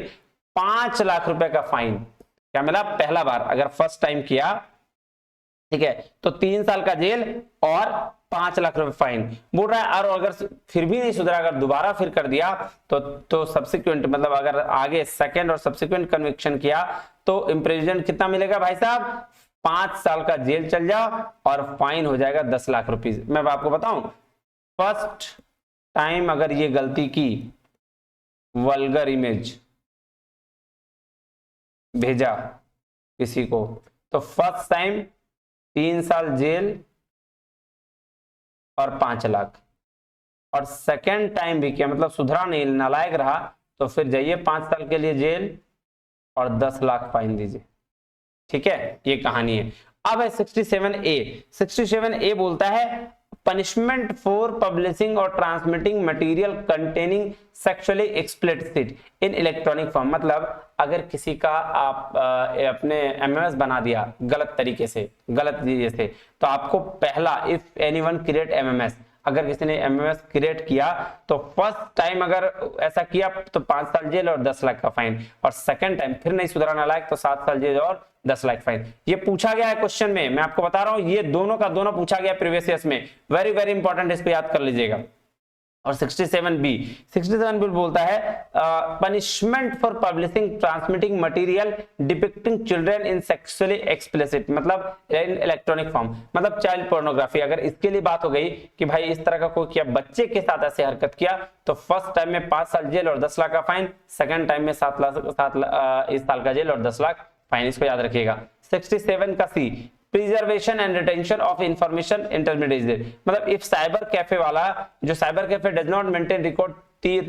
5 लाख रुपए का फाइन। क्या मिला, पहला बार अगर फर्स्ट टाइम किया, ठीक है, तो 3 साल का जेल और 5 लाख रुपए फाइन बोल रहा है। और अगर फिर भी नहीं सुधरा, अगर दोबारा फिर कर दिया तो सब्सिक्वेंट मतलब अगर आगे सेकंड और सब्सिक्वेंट कन्विक्शन किया, तो इम्प्रिजन कितना मिलेगा भाई साहब, 5 साल का जेल चल जाओ और फाइन हो जाएगा 10 लाख रुपीज। मैं आपको बताऊं, फर्स्ट टाइम अगर ये गलती की, वल्गर इमेज भेजा किसी को, तो फर्स्ट टाइम 3 साल जेल और 5 लाख, और सेकेंड टाइम भी किया मतलब सुधरा नहीं, नालायक रहा, तो फिर जाइए 5 साल के लिए जेल और 10 लाख फाइन दीजिए। ठीक है, ये कहानी है। अब है 67A। 67A बोलता है पनिशमेंट फॉर पब्लिशिंग और transmitting material containing sexually explicit इन इलेक्ट्रॉनिक फॉर्म। मतलब अगर किसी का आप अपने एमएमएस बना दिया गलत तरीके से, गलत तरीके से, तो आपको पहला, इफ एनीवन क्रिएट एमएमएस, अगर किसी ने एमएमएस क्रिएट किया तो फर्स्ट टाइम अगर ऐसा किया तो 5 साल जेल और 10 लाख का फाइन, और सेकंड टाइम फिर नहीं सुधराना लायक तो 7 साल जेल और 10 लाख फाइन। ये पूछा गया है क्वेश्चन में, मैं आपको बता रहा हूं, ये दोनों का दोनों पूछा गया प्रीवियस ईयर्स में, वेरी वेरी इंपॉर्टेंट, इसको याद कर लीजिएगा। और 67B बोलता है punishment for publishing transmitting material depicting children in sexually explicit, मतलब इन इलेक्ट्रॉनिक फॉर्म, मतलब चाइल्ड पोर्नोग्राफी। अगर इसके लिए बात हो गई कि भाई इस तरह का कोई किया, बच्चे के साथ ऐसे हरकत किया, तो फर्स्ट टाइम में 5 साल जेल और 10 लाख का फाइन, सेकंड टाइम में 7 साल का जेल और 10 लाख फाइन, इसको याद रखिएगा। 67 का C, preservation and retention of information intermediate, मतलब इफ साइबर कैफे वाला, जो cyber cafe does not maintain record,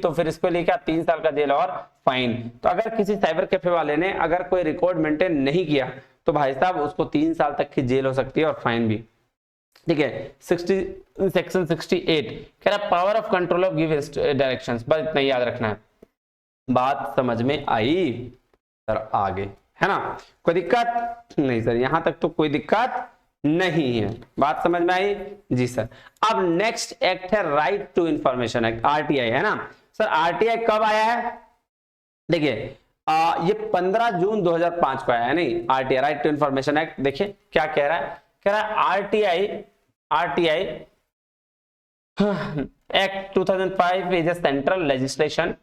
तो फिर इसको लेकर 3 साल का जेल और फाइन। तो अगर किसी साइबर कैफे वाले ने अगर कोई रिकॉर्ड मेंटेन नहीं किया तो भाई साहब उसको 3 साल तक की जेल हो सकती है और फाइन भी। ठीक है, सेक्शन 68 कह रहा power of control of give directions, बस इतना याद रखना है। बात समझ में आई सर? आगे है ना, कोई दिक्कत नहीं सर? यहां तक तो कोई दिक्कत नहीं है, बात समझ में आई जी सर। अब नेक्स्ट एक्ट है right to information act, RTI, है ना सर? आरटीआई कब आया है? देखिए ये 15 जून 2005 को आया है, नहीं RTI right to information act. देखिए क्या कह रहा है, कह रहा है RTI act 2005 is a central legislation,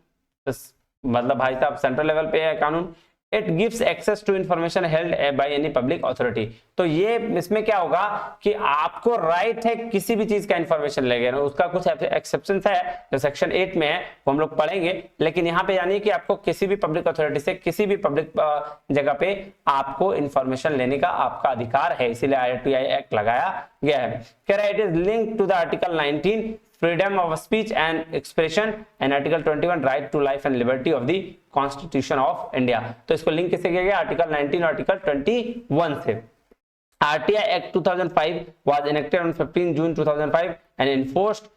मतलब भाई साहब सेंट्रल लेवल पे है कानून। It gives access to information held by any public authority. तो ये इसमें क्या होगा कि आपको राइट है किसी भी चीज का इंफॉर्मेशन लेंगे, उसका कुछ एक्सेप्शन है जो सेक्शन 8 में है, वो हम लोग पढ़ेंगे, लेकिन यहाँ पे यानी कि आपको किसी भी पब्लिक अथॉरिटी से किसी भी पब्लिक जगह पे आपको इंफॉर्मेशन लेने का आपका अधिकार है, इसीलिए आरटीआई एक्ट लगाया गया है। कह रहा है it is link to the article 19 freedom of speech and expression and article 21 right to life and liberty of the constitution of India। तो इसको लिंक किससे किया गया? आर्टिकल 19 और आर्टिकल 21 से। RTI Act 2005 was enacted on 15 June 2005 and enforced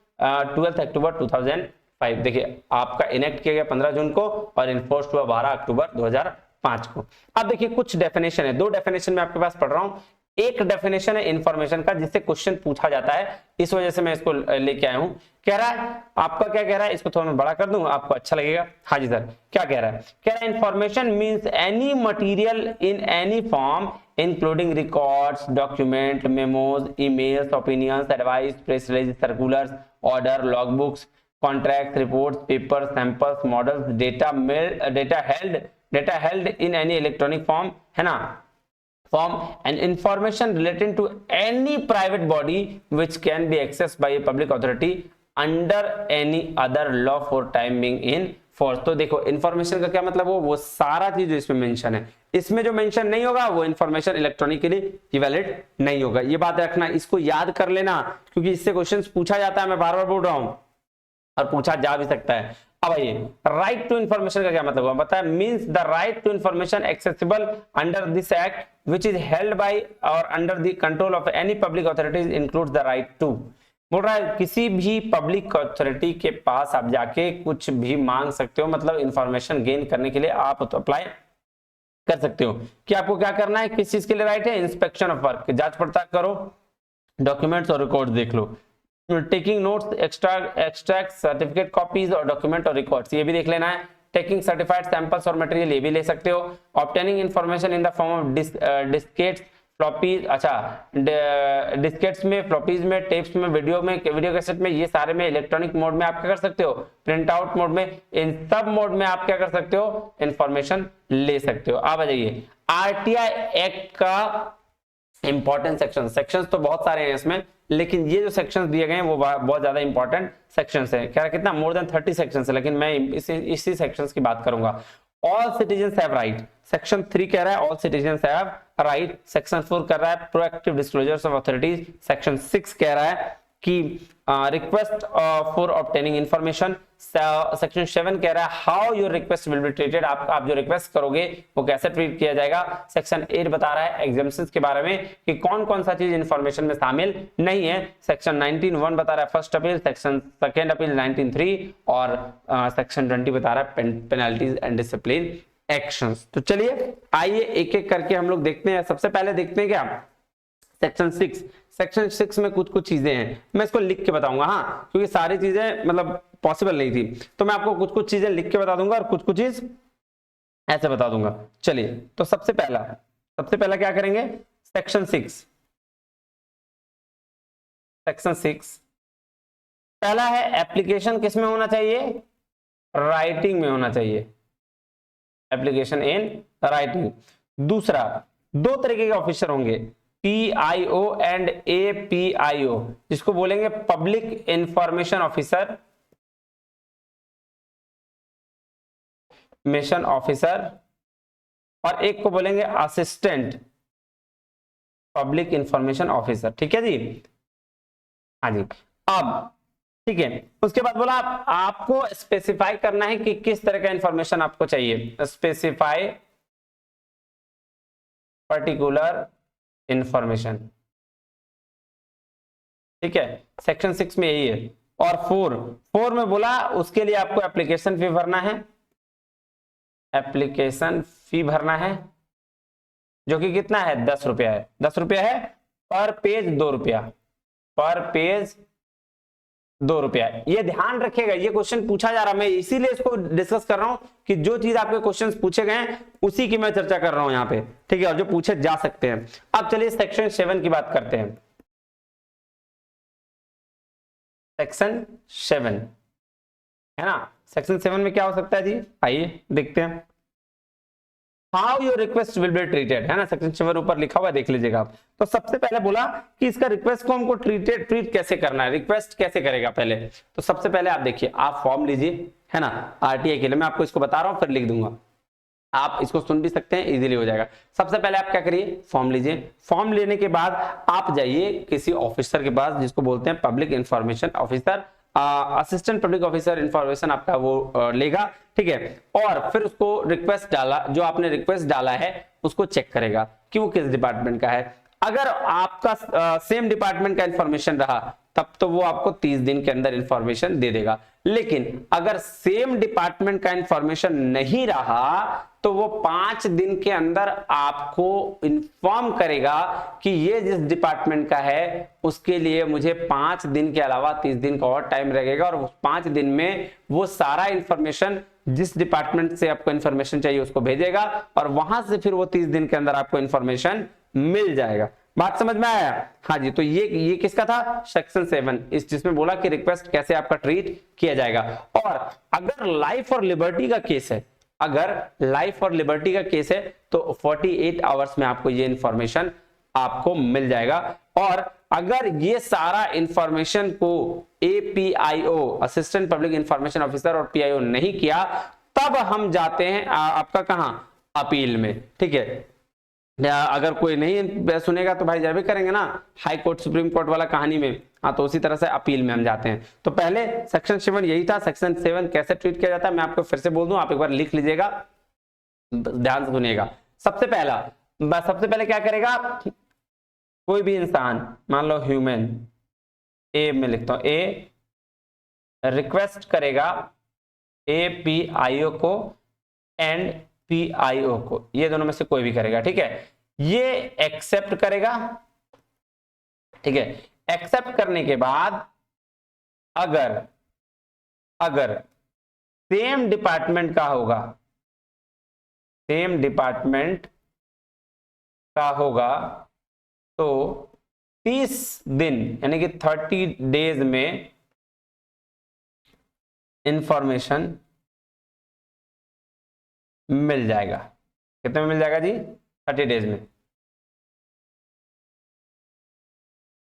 12 October 2005। देखिए आपका enact किया गया 15 जून को और इन्फोर्स्ड हुआ 12 अक्टूबर 2005 को। अब देखिए कुछ डेफिनेशन है, 2 डेफिनेशन मैं आपके पास पढ़ रहा हूं। एक डेफिनेशन है इंफॉर्मेशन का जिससे क्वेश्चन पूछा जाता है, इस वजह से मैं इसको लेके आया हूं। कह रहा है आपका, क्या कह रहा है, इसको थोड़ा मैं बड़ा कर दूं आपको अच्छा लगेगा। हाँ जी सर, क्या कह रहा है? कह रहा है information means any material in any form including records, document, memos, emails, opinions, advice, press release, circulars, order, logbooks, contract, reports, paper, samples, models, data held in any electronic form, है ना, form and information relating to any private body which can be accessed by a public authority under any other law for time being in force। तो देखो information का क्या मतलब, वो सारा चीज जो इसमें मेंशन है, इसमें जो मेंशन नहीं होगा वो इंफॉर्मेशन इलेक्ट्रॉनिकली वैलिड नहीं होगा। ये बात रखना, इसको याद कर लेना, क्योंकि इससे क्वेश्चन पूछा जाता है, मैं बार बार बोल रहा हूं, और पूछा जा भी सकता है। अब आइए राइट टू इंफॉर्मेशन का क्या मतलब हुआ, बताया means the right to information accessible under this act which is held by और under the control of any public authorities includes the right to. बोल रहा है किसी भी पब्लिक अथॉरिटी के पास आप जाके कुछ भी मांग सकते हो, मतलब इंफॉर्मेशन गेन करने के लिए आप तो अप्लाई कर सकते हो। कि आपको क्या करना है, किस चीज के लिए राइट है? इंस्पेक्शन ऑफ वर्क, जांच पड़ताल करो, डॉक्यूमेंट्स और रिकॉर्ड देख लो, taking notes, extract, certificate copies और डॉक्यूमेंट और रिकॉर्ड्स, ये भी देख लेना है। टेकिंग सर्टिफाइड सैंपल्स और मटेरियल, ये भी ले सकते हो। Obtaining information in the form of diskettes, floppies, अच्छा डिस्केट्स में, फ्लॉपीज में, टेप्स में, वीडियो कैसेट में, ये सारे में इलेक्ट्रॉनिक मोड में आप क्या कर सकते हो? प्रिंट आउट मोड में, इन सब मोड में आप क्या कर सकते हो? इंफॉर्मेशन ले सकते हो। अब आ जाइए आरटीआई एक्ट का इंपॉर्टेंट सेक्शंस तो बहुत सारे हैं इसमें, लेकिन ये जो सेक्शंस दिए गए हैं वो बहुत ज्यादा इंपॉर्टेंट सेक्शंस है। क्या कितना मोर देन 30 सेक्शंस है, लेकिन मैं इसी सेक्शंस की बात करूंगा। All citizen have right. Section 3 कह रहा है all citizen have right. Section 4 कर रहा है proactive disclosures of authorities. Section 6 कह रहा है कि request for obtaining information. Section 7 कह रहा है how your request will be treated, आप जो रिक्वेस्ट करोगे वो कैसे ट्रीट किया जाएगा। सेक्शन 8 बता रहा है एग्जाम्पशंस के बारे में कि कौन कौन सा चीज इंफॉर्मेशन में शामिल नहीं है। सेक्शन 19(1) बता रहा है first appeal, section second appeal 19(3) और सेक्शन 20 बता रहा है पेनल्टीज एंड डिसिप्लिन एक्शंस। तो चलिए आइए एक एक करके हम लोग देखते हैं। सबसे पहले देखते हैं क्या सेक्शन 6। सेक्शन 6 में कुछ कुछ चीजें हैं, मैं इसको लिख के बताऊंगा, हाँ, क्योंकि सारी चीजें मतलब पॉसिबल नहीं थी, तो मैं आपको कुछ कुछ चीजें लिख के बता दूंगा और कुछ कुछ चीज ऐसे बता दूंगा। चलिए तो सबसे पहला क्या करेंगे, सेक्शन 6। सेक्शन 6 पहला है एप्लीकेशन किस में होना चाहिए, राइटिंग में होना चाहिए, एप्लीकेशन इन राइटिंग। दूसरा, दो तरीके के ऑफिसर होंगे, PIO एंड APIO, जिसको बोलेंगे public information officer, mission officer, और एक को बोलेंगे असिस्टेंट पब्लिक इंफॉर्मेशन ऑफिसर। ठीक है जी, हाँ जी। अब ठीक है, उसके बाद बोला आपको स्पेसिफाई करना है कि किस तरह का इंफॉर्मेशन आपको चाहिए, स्पेसिफाई पर्टिकुलर इंफॉर्मेशन। ठीक है, सेक्शन 6 में यही है। और 4 में बोला उसके लिए आपको एप्लीकेशन फी भरना है, एप्लीकेशन फी भरना है, जो कि कितना है 10 रुपया है, 10 रुपया है पर पेज 2 रुपया, पर पेज 2 रुपया। ये ध्यान रखिएगा, ये क्वेश्चन पूछा जा रहा है, मैं इसीलिए इसको डिस्कस कर रहा हूं कि जो चीज आपके क्वेश्चंस पूछे गए हैं उसी की मैं चर्चा कर रहा हूं यहाँ पे। ठीक है, और जो पूछे जा सकते हैं। अब चलिए सेक्शन 7 की बात करते हैं। सेक्शन 7 है ना, सेक्शन 7 में क्या हो सकता है जी, आइए देखते हैं। How your request will be treated, है ना, सेक्शन 7 ऊपर लिखा हुआ है, देख लीजिएगा आप। तो सबसे पहले बोला कि इसका रिक्वेस्ट को हमको ट्रीट कैसे करना है, रिक्वेस्ट कैसे करेगा पहले। तो सबसे पहले आप देखिए, आप फॉर्म लीजिए, है ना, RTI के लिए मैं आपको इसको बता रहा हूं, फिर लिख दूंगा, आप इसको सुन भी सकते हैं, इजीली हो जाएगा। सबसे पहले आप क्या करिए, फॉर्म लीजिए। फॉर्म लेने के बाद आप जाइए किसी ऑफिसर के पास, जिसको बोलते हैं public information officer, assistant public officer information आपका वो लेगा। ठीक है, और फिर उसको रिक्वेस्ट डाला, जो आपने रिक्वेस्ट डाला है उसको चेक करेगा कि वो किस डिपार्टमेंट का है। अगर आपका सेम डिपार्टमेंट का इंफॉर्मेशन रहा तब तो वो आपको 30 दिन के अंदर इंफॉर्मेशन दे देगा। लेकिन अगर सेम डिपार्टमेंट का इंफॉर्मेशन नहीं रहा तो वो 5 दिन के अंदर आपको इन्फॉर्म करेगा कि ये जिस डिपार्टमेंट का है उसके लिए मुझे 5 दिन के अलावा 30 दिन का और टाइम लगेगा, और उस 5 दिन में वो सारा इंफॉर्मेशन जिस डिपार्टमेंट से आपको इंफॉर्मेशन चाहिए उसको भेजेगा, और वहां से फिर वो 30 दिन के अंदर आपको इंफॉर्मेशन मिल जाएगा। बात समझ में आया? हाँ जी। तो ये किसका था, सेक्शन 7, इस जिसमें बोला कि रिक्वेस्ट कैसे आपका ट्रीट किया जाएगा। और अगर लाइफ और लिबर्टी का केस है, अगर लाइफ और लिबर्टी का केस है तो 48 आवर्स में आपको ये इंफॉर्मेशन आपको मिल जाएगा। और अगर ये सारा इंफॉर्मेशन को APIO assistant public information officer और PIO नहीं किया, तब हम जाते हैं आपका कहां, अपील में। ठीक है, अगर कोई नहीं सुनेगा तो भाई जब भी करेंगे ना हाई कोर्ट सुप्रीम कोर्ट वाला कहानी में, हाँ, तो उसी तरह से अपील में हम जाते हैं। तो पहले सेक्शन 7 यही था। सेक्शन 7 कैसे ट्रीट किया जाता है मैं आपको फिर से बोल दूं, आप एक बार लिख लीजिएगा, ध्यान से सुनिएगा। सबसे पहले क्या करेगा, कोई भी इंसान, मान लो ह्यूमन, ए में लिखता हूं, ए रिक्वेस्ट करेगा APIO को एंड PIO को, ये दोनों में से कोई भी करेगा। ठीक है, ये एक्सेप्ट करेगा। ठीक है, एक्सेप्ट करने के बाद अगर सेम डिपार्टमेंट का होगा, सेम डिपार्टमेंट का होगा तो 30 दिन यानी कि 30 डेज में इंफॉर्मेशन मिल जाएगा। कितने में मिल जाएगा जी, 30 डेज में।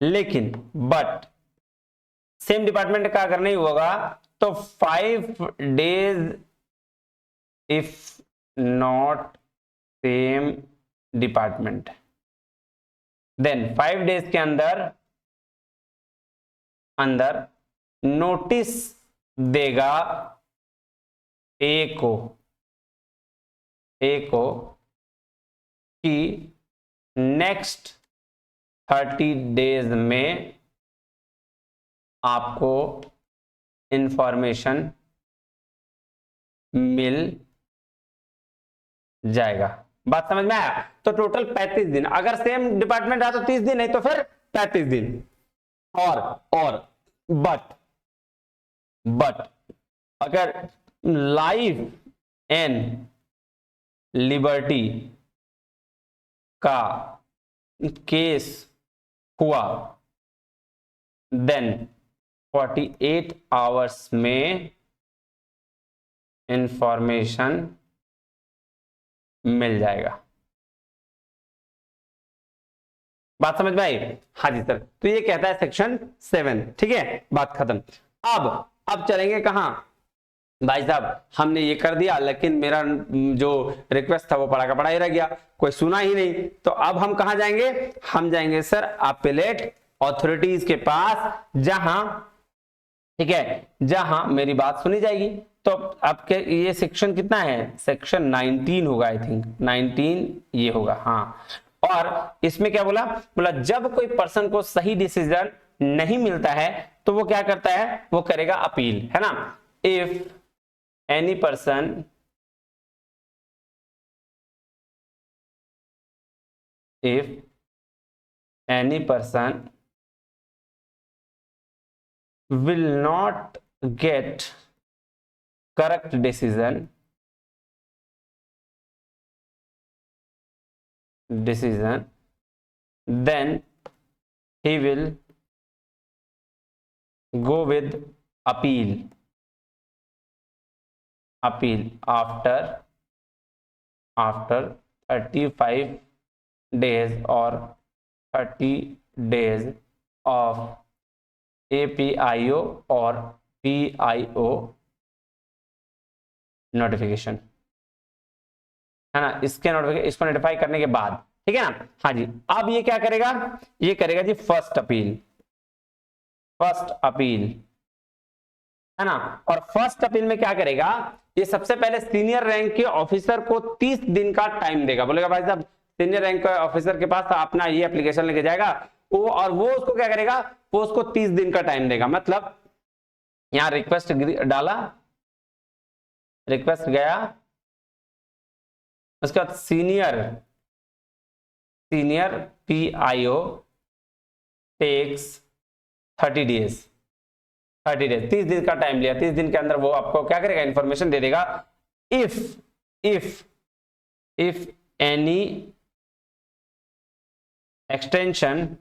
लेकिन बट सेम डिपार्टमेंट का अगर नहीं होगा तो 5 days if not same department. Then 5 days के अंदर नोटिस देगा ए को कि नेक्स्ट 30 डेज में आपको इंफॉर्मेशन मिल जाएगा। बात समझ में आया? तो टोटल 35 दिन, अगर सेम डिपार्टमेंट रहा तो 30 दिन, नहीं तो फिर 35 दिन। और बट अगर लाइफ एंड लिबर्टी का केस हुआ देन 48 आवर्स में इंफॉर्मेशन मिल जाएगा। बात समझ में आई? हाँ जी सर। तो ये कहता है सेक्शन 7। ठीक है, बात खत्म। अब चलेंगे कहां भाई साहब? हमने ये कर दिया, लेकिन मेरा जो रिक्वेस्ट था वो पढ़ा का पढ़ा ही रह गया, कोई सुना ही नहीं। तो अब हम कहां जाएंगे? हम जाएंगे सर अपीलेट अथॉरिटीज के पास, जहां, ठीक है, जहां मेरी बात सुनी जाएगी। तो आपके ये सेक्शन कितना है? सेक्शन 19 होगा, आई थिंक 19 ये होगा, हाँ। और इसमें क्या बोला जब कोई पर्सन को सही डिसीजन नहीं मिलता है तो वो क्या करता है? वो करेगा अपील, है ना। If any person will not get correct decision then he will go with appeal after 35 days or 30 days of APIO और PIO नोटिफिकेशन, है ना। इसको नोटिफाई करने के बाद, ठीक है ना। हाँ जी, अब ये क्या करेगा? ये करेगा जी फर्स्ट अपील, है ना। और फर्स्ट अपील में क्या करेगा? ये सबसे पहले सीनियर रैंक के ऑफिसर को 30 दिन का टाइम देगा। बोलेगा भाई साहब सीनियर रैंक के ऑफिसर के पास अपना ये एप्लीकेशन लेके जाएगा, वो उसको क्या करेगा? वो उसको 30 दिन का टाइम देगा। मतलब यहां रिक्वेस्ट डाला, रिक्वेस्ट गया, उसके बाद सीनियर PIO टेक्स 30 डेज, 30 दिन का टाइम लिया। 30 दिन के अंदर वो आपको क्या करेगा? इंफॉर्मेशन दे देगा। If any extension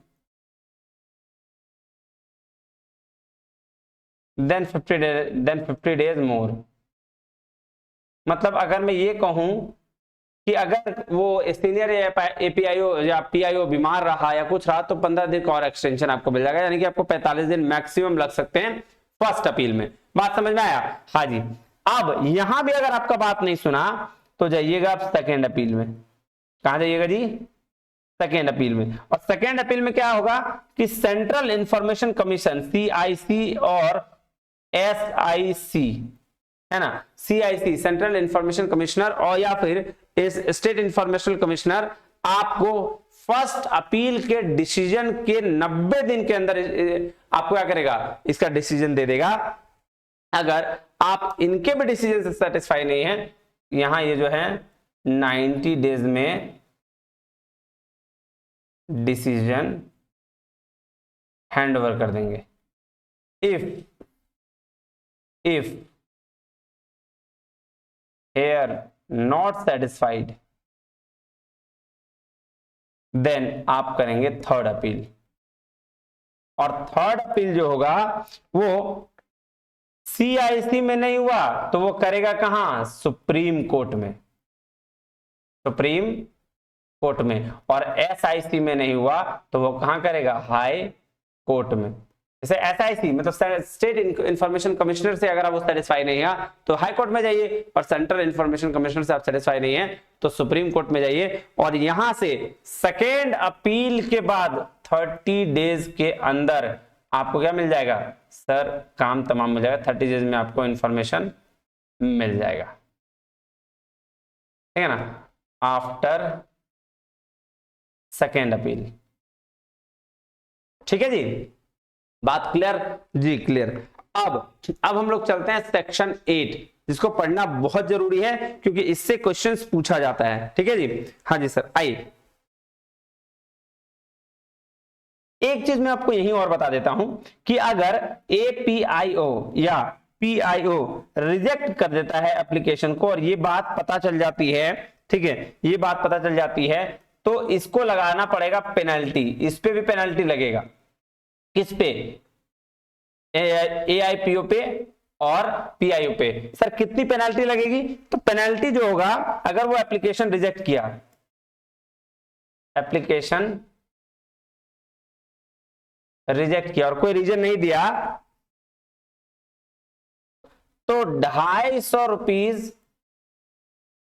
then 50 days more. मतलब अगर मैं ये कहूं कि अगर वो सीनियर APIO या PIO बीमार रहा या कुछ रहा तो 15 दिन का और एक्सटेंशन आपको मिल जाएगा, यानी कि आपको 45 दिन मैक्सिमम लग सकते हैं फर्स्ट अपील में। बात समझ में आया? हाँ जी। अब यहां भी अगर आपका बात नहीं सुना तो जाइएगा आप सेकेंड अपील में। कहां जाइएगा जी? सेकेंड अपील में। और सेकेंड अपील में क्या होगा कि सेंट्रल इंफॉर्मेशन कमीशन CIC और SIC, है ना, CIC सेंट्रल इंफॉर्मेशन कमिश्नर और या फिर स्टेट इंफॉर्मेशन कमिश्नर आपको फर्स्ट अपील के डिसीजन के 90 दिन के अंदर आपको क्या करेगा? इसका डिसीजन दे देगा। अगर आप इनके भी डिसीजन से सेटिस्फाई नहीं है, यहां ये जो है 90 डेज में डिसीजन हैंड ओवर कर देंगे। If here not satisfied then आप करेंगे थर्ड अपील। और थर्ड अपील जो होगा वो CIC में नहीं हुआ तो वो करेगा कहां? सुप्रीम कोर्ट में। और SIC में नहीं हुआ तो वो कहां करेगा? हाई कोर्ट में। जैसे SIC मतलब स्टेट इंफॉर्मेशन कमिश्नर से अगर आप सेटिस्फाई नहीं है तो हाई कोर्ट में जाइए, और सेंट्रल इंफॉर्मेशन कमिश्नर से आप सेटिस्फाई नहीं है तो सुप्रीम कोर्ट में जाइए। और यहां से सेकेंड अपील के बाद 30 डेज के अंदर आपको क्या मिल जाएगा सर, काम तमाम मिल जाएगा, 30 डेज में आपको इंफॉर्मेशन मिल जाएगा, ठीक है ना, आफ्टर सेकेंड अपील। ठीक है जी, बात क्लियर जी, क्लियर। अब हम लोग चलते हैं सेक्शन 8, जिसको पढ़ना बहुत जरूरी है क्योंकि इससे क्वेश्चंस पूछा जाता है। ठीक है जी, हाँ जी सर। आइए एक चीज मैं आपको यही और बता देता हूं कि अगर APIO या PIO रिजेक्ट कर देता है एप्लीकेशन को, और ये बात पता चल जाती है, ठीक है, ये बात पता चल जाती है, तो इसको लगाना पड़ेगा पेनल्टी। इस पे भी पेनल्टी लगेगा, किस पे, AIPO पे और PIO पे। सर कितनी पेनल्टी लगेगी, तो पेनल्टी जो होगा अगर वो एप्लीकेशन रिजेक्ट किया, एप्लीकेशन रिजेक्ट किया और कोई रीजन नहीं दिया, तो 250 रुपीज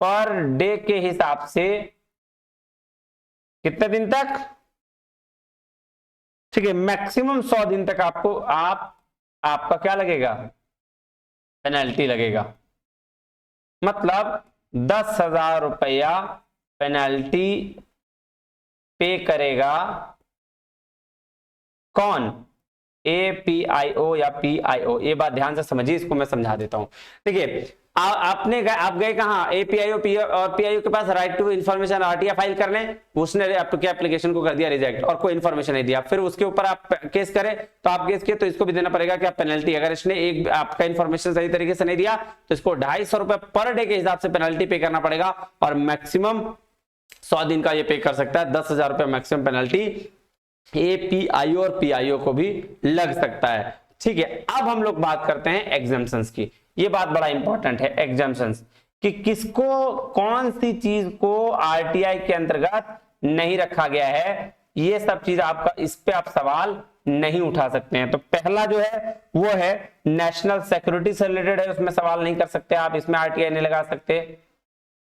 पर डे के हिसाब से कितने दिन तक, ठीक है, मैक्सिमम 100 दिन तक आपका क्या लगेगा, पेनल्टी लगेगा। मतलब 10,000 रुपया पेनल्टी पे करेगा कौन, APIO या PIO। ये बात ध्यान से समझिए, इसको मैं समझा देता हूं। देखिए आप गए कहां, APIO और PIO के पास right to information RTI file करने, उसने आपके एप्लीकेशन को कर दिया रिजेक्ट और कोई इन्फॉर्मेशन नहीं दिया, फिर उसके ऊपर आप केस करें, तो आप केस किए तो इसको भी देना पड़ेगा क्या, पेनल्टी। अगर इसने एक आपका इन्फॉर्मेशन सही तरीके से नहीं दिया तो इसको 250 रुपए पर डे के हिसाब से पेनल्टी पे करना पड़ेगा, और मैक्सिमम 100 दिन का ये पे कर सकता है। 10,000 रुपए मैक्सिमम पेनल्टी APIO और PIO को भी लग सकता है। ठीक है, अब हम लोग बात करते हैं एग्जाम्पशंस की। ये बात बड़ा इंपॉर्टेंट है, एग्जाम्पशंस, कि किसको कौन सी चीज को RTI के अंतर्गत नहीं रखा गया है, ये सब चीज आपका, इस पे आप सवाल नहीं उठा सकते हैं। तो पहला जो है वो है नेशनल सिक्योरिटी से रिलेटेड है, उसमें सवाल नहीं कर सकते आप, इसमें RTI नहीं लगा सकते,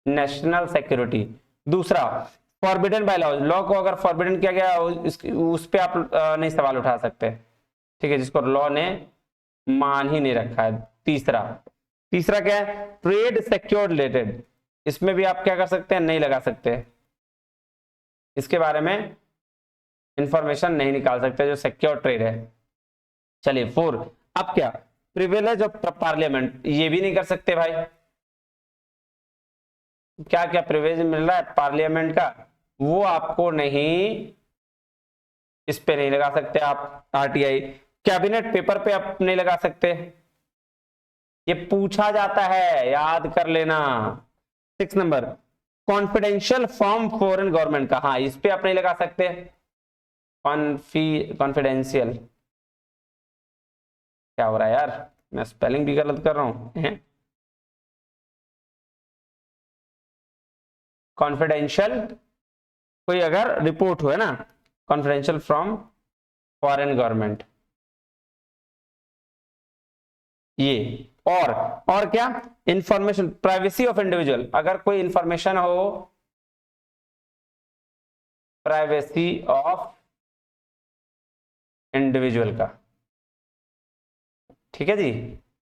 नेशनल सिक्योरिटी। दूसरा फॉरबिडन बाय लॉ को अगर फॉरबिडन किया गया उस पे आप नहीं सवाल उठा सकते, ठीक है, जिसको लॉ ने मान ही नहीं रखा है। तीसरा क्या है, ट्रेड सिक्योर रिलेटेड, इसमें भी आप क्या कर सकते हैं, नहीं लगा सकते, इसके बारे में इंफॉर्मेशन नहीं निकाल सकते जो सिक्योर ट्रेड है। चलिए 4, अब क्या, प्रिविलेज ऑफ पार्लियामेंट, ये भी नहीं कर सकते भाई। क्या क्या प्रिविलेज मिल रहा है पार्लियामेंट का, वो आपको नहीं, इस पे नहीं लगा सकते आप RTI। कैबिनेट पेपर पे आप नहीं लगा सकते, ये पूछा जाता है, याद कर लेना। 6 number, confidential from foreign government का, हाँ इस पे आप नहीं लगा सकते, कॉन्फिडेंशियल, क्या हो रहा है यार, मैं स्पेलिंग भी गलत कर रहा हूं। कॉन्फिडेंशियल कोई अगर रिपोर्ट हो, है ना, कॉन्फिडेंशियल फ्रॉम फॉरेन गवर्नमेंट, ये। और क्या, इंफॉर्मेशन, प्राइवेसी ऑफ इंडिविजुअल, अगर कोई इंफॉर्मेशन हो, प्राइवेसी ऑफ इंडिविजुअल का, ठीक है जी,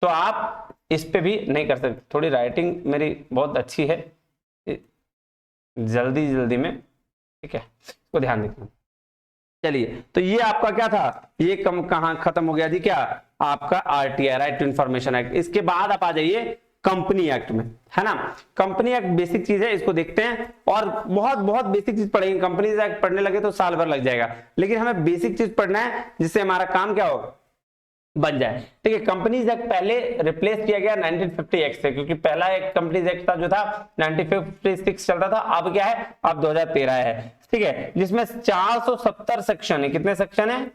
तो आप इस पे भी नहीं कर सकते। थोड़ी राइटिंग मेरी बहुत अच्छी है, जल्दी में, ठीक है, इसको ध्यान रखना। चलिए, तो ये आपका क्या था, ये कहां खत्म हो गया जी, क्या आपका RTI, right to information act. इसके बाद आप आ जाइए कंपनी एक्ट में, है ना। कंपनी एक्ट बेसिक चीज है, इसको देखते हैं, और बहुत बेसिक चीज पढ़ेंगे। कंपनी एक्ट पढ़ने लगे तो साल भर लग जाएगा, लेकिन हमें बेसिक चीज पढ़ना है जिससे हमारा काम क्या हो, बन जाए। ठीक है, कंपनीज एक्ट पहले रिप्लेस किया गया 1950 एक्ट से, क्योंकि पहला एक कंपनीज एक्ट था जो था 1956 चलता था, अब क्या है, अब 2013 है। ठीक है, जिसमें 470 सेक्शन है, कितने सेक्शन है,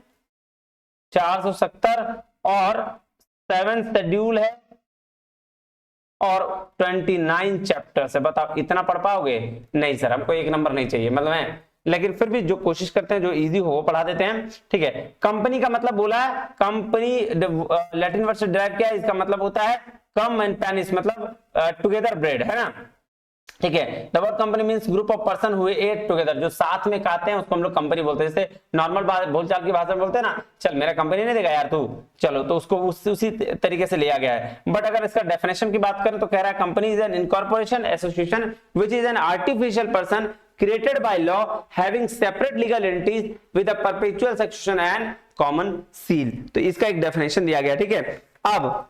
470, और 7 शेड्यूल है, और 29 चैप्टर है। बताओ इतना पढ़ पाओगे, नहीं सर हमको 1 नंबर नहीं चाहिए, मतलब है लेकिन फिर भी जो कोशिश करते हैं जो इजी हो वो पढ़ा देते हैं, ठीक है। कंपनी का मतलब बोला है, कंपनी लैटिन वर्ड से डिराइव किया है, इसका मतलब होता है कम एंड पेनिस, मतलब टुगेदर ब्रेड, है ना, ठीक है। The word company means group of person who ate together, जो साथ में खाते हैं उसको हम लोग कंपनी बोलते हैं। जैसे नॉर्मल बोलचाल की भाषा में बोलते हैं ना, चल मेरा कंपनी नहीं देगा यार तू, चलो, तो उसको उसी तरीके से लिया गया है। बट अगर इसका डेफिनेशन की बात करें तो कह रहा है company is an incorporation association which is an artificial person created by law having separate legal entities with a perpetual succession and common seal। तो इसका एक डेफिनेशन दिया गया, ठीक है। अब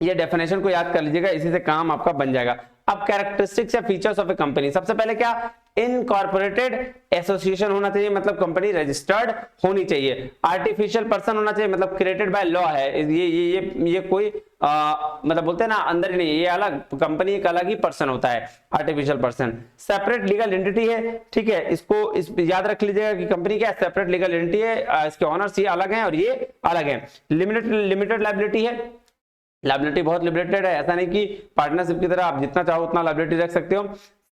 ये डेफिनेशन को याद कर लीजिएगा, इसी से काम आपका बन जाएगा। अब कैरेक्टरिस्टिक्स या फीचर्स ऑफ ए कंपनी, सबसे पहले क्या, इनकॉर्पोरेटेड एसोसिएशन होना चाहिए, मतलब कंपनी रजिस्टर्ड होनी चाहिए। आर्टिफिशियल पर्सन होना चाहिए, मतलब क्रिएटेड बाय लॉ है, ये कोई मतलब बोलते हैं ना अंदर ही नहीं, ये अलग कंपनी, एक अलग ही पर्सन होता है artificial person. Separate legal entity है, ठीक है, इसको याद रख लीजिएगा कि कंपनी क्या है, सेपरेट लीगल एंटिटी है, इसके ऑनर्स ये अलग हैं और ये अलग हैं। लिमिटेड लायबिलिटी है, लायबिलिटी बहुत लिमिटेड है, ऐसा नहीं कि पार्टनरशिप की तरह आप जितना चाहो उतना लायबिलिटी रख सकते हो।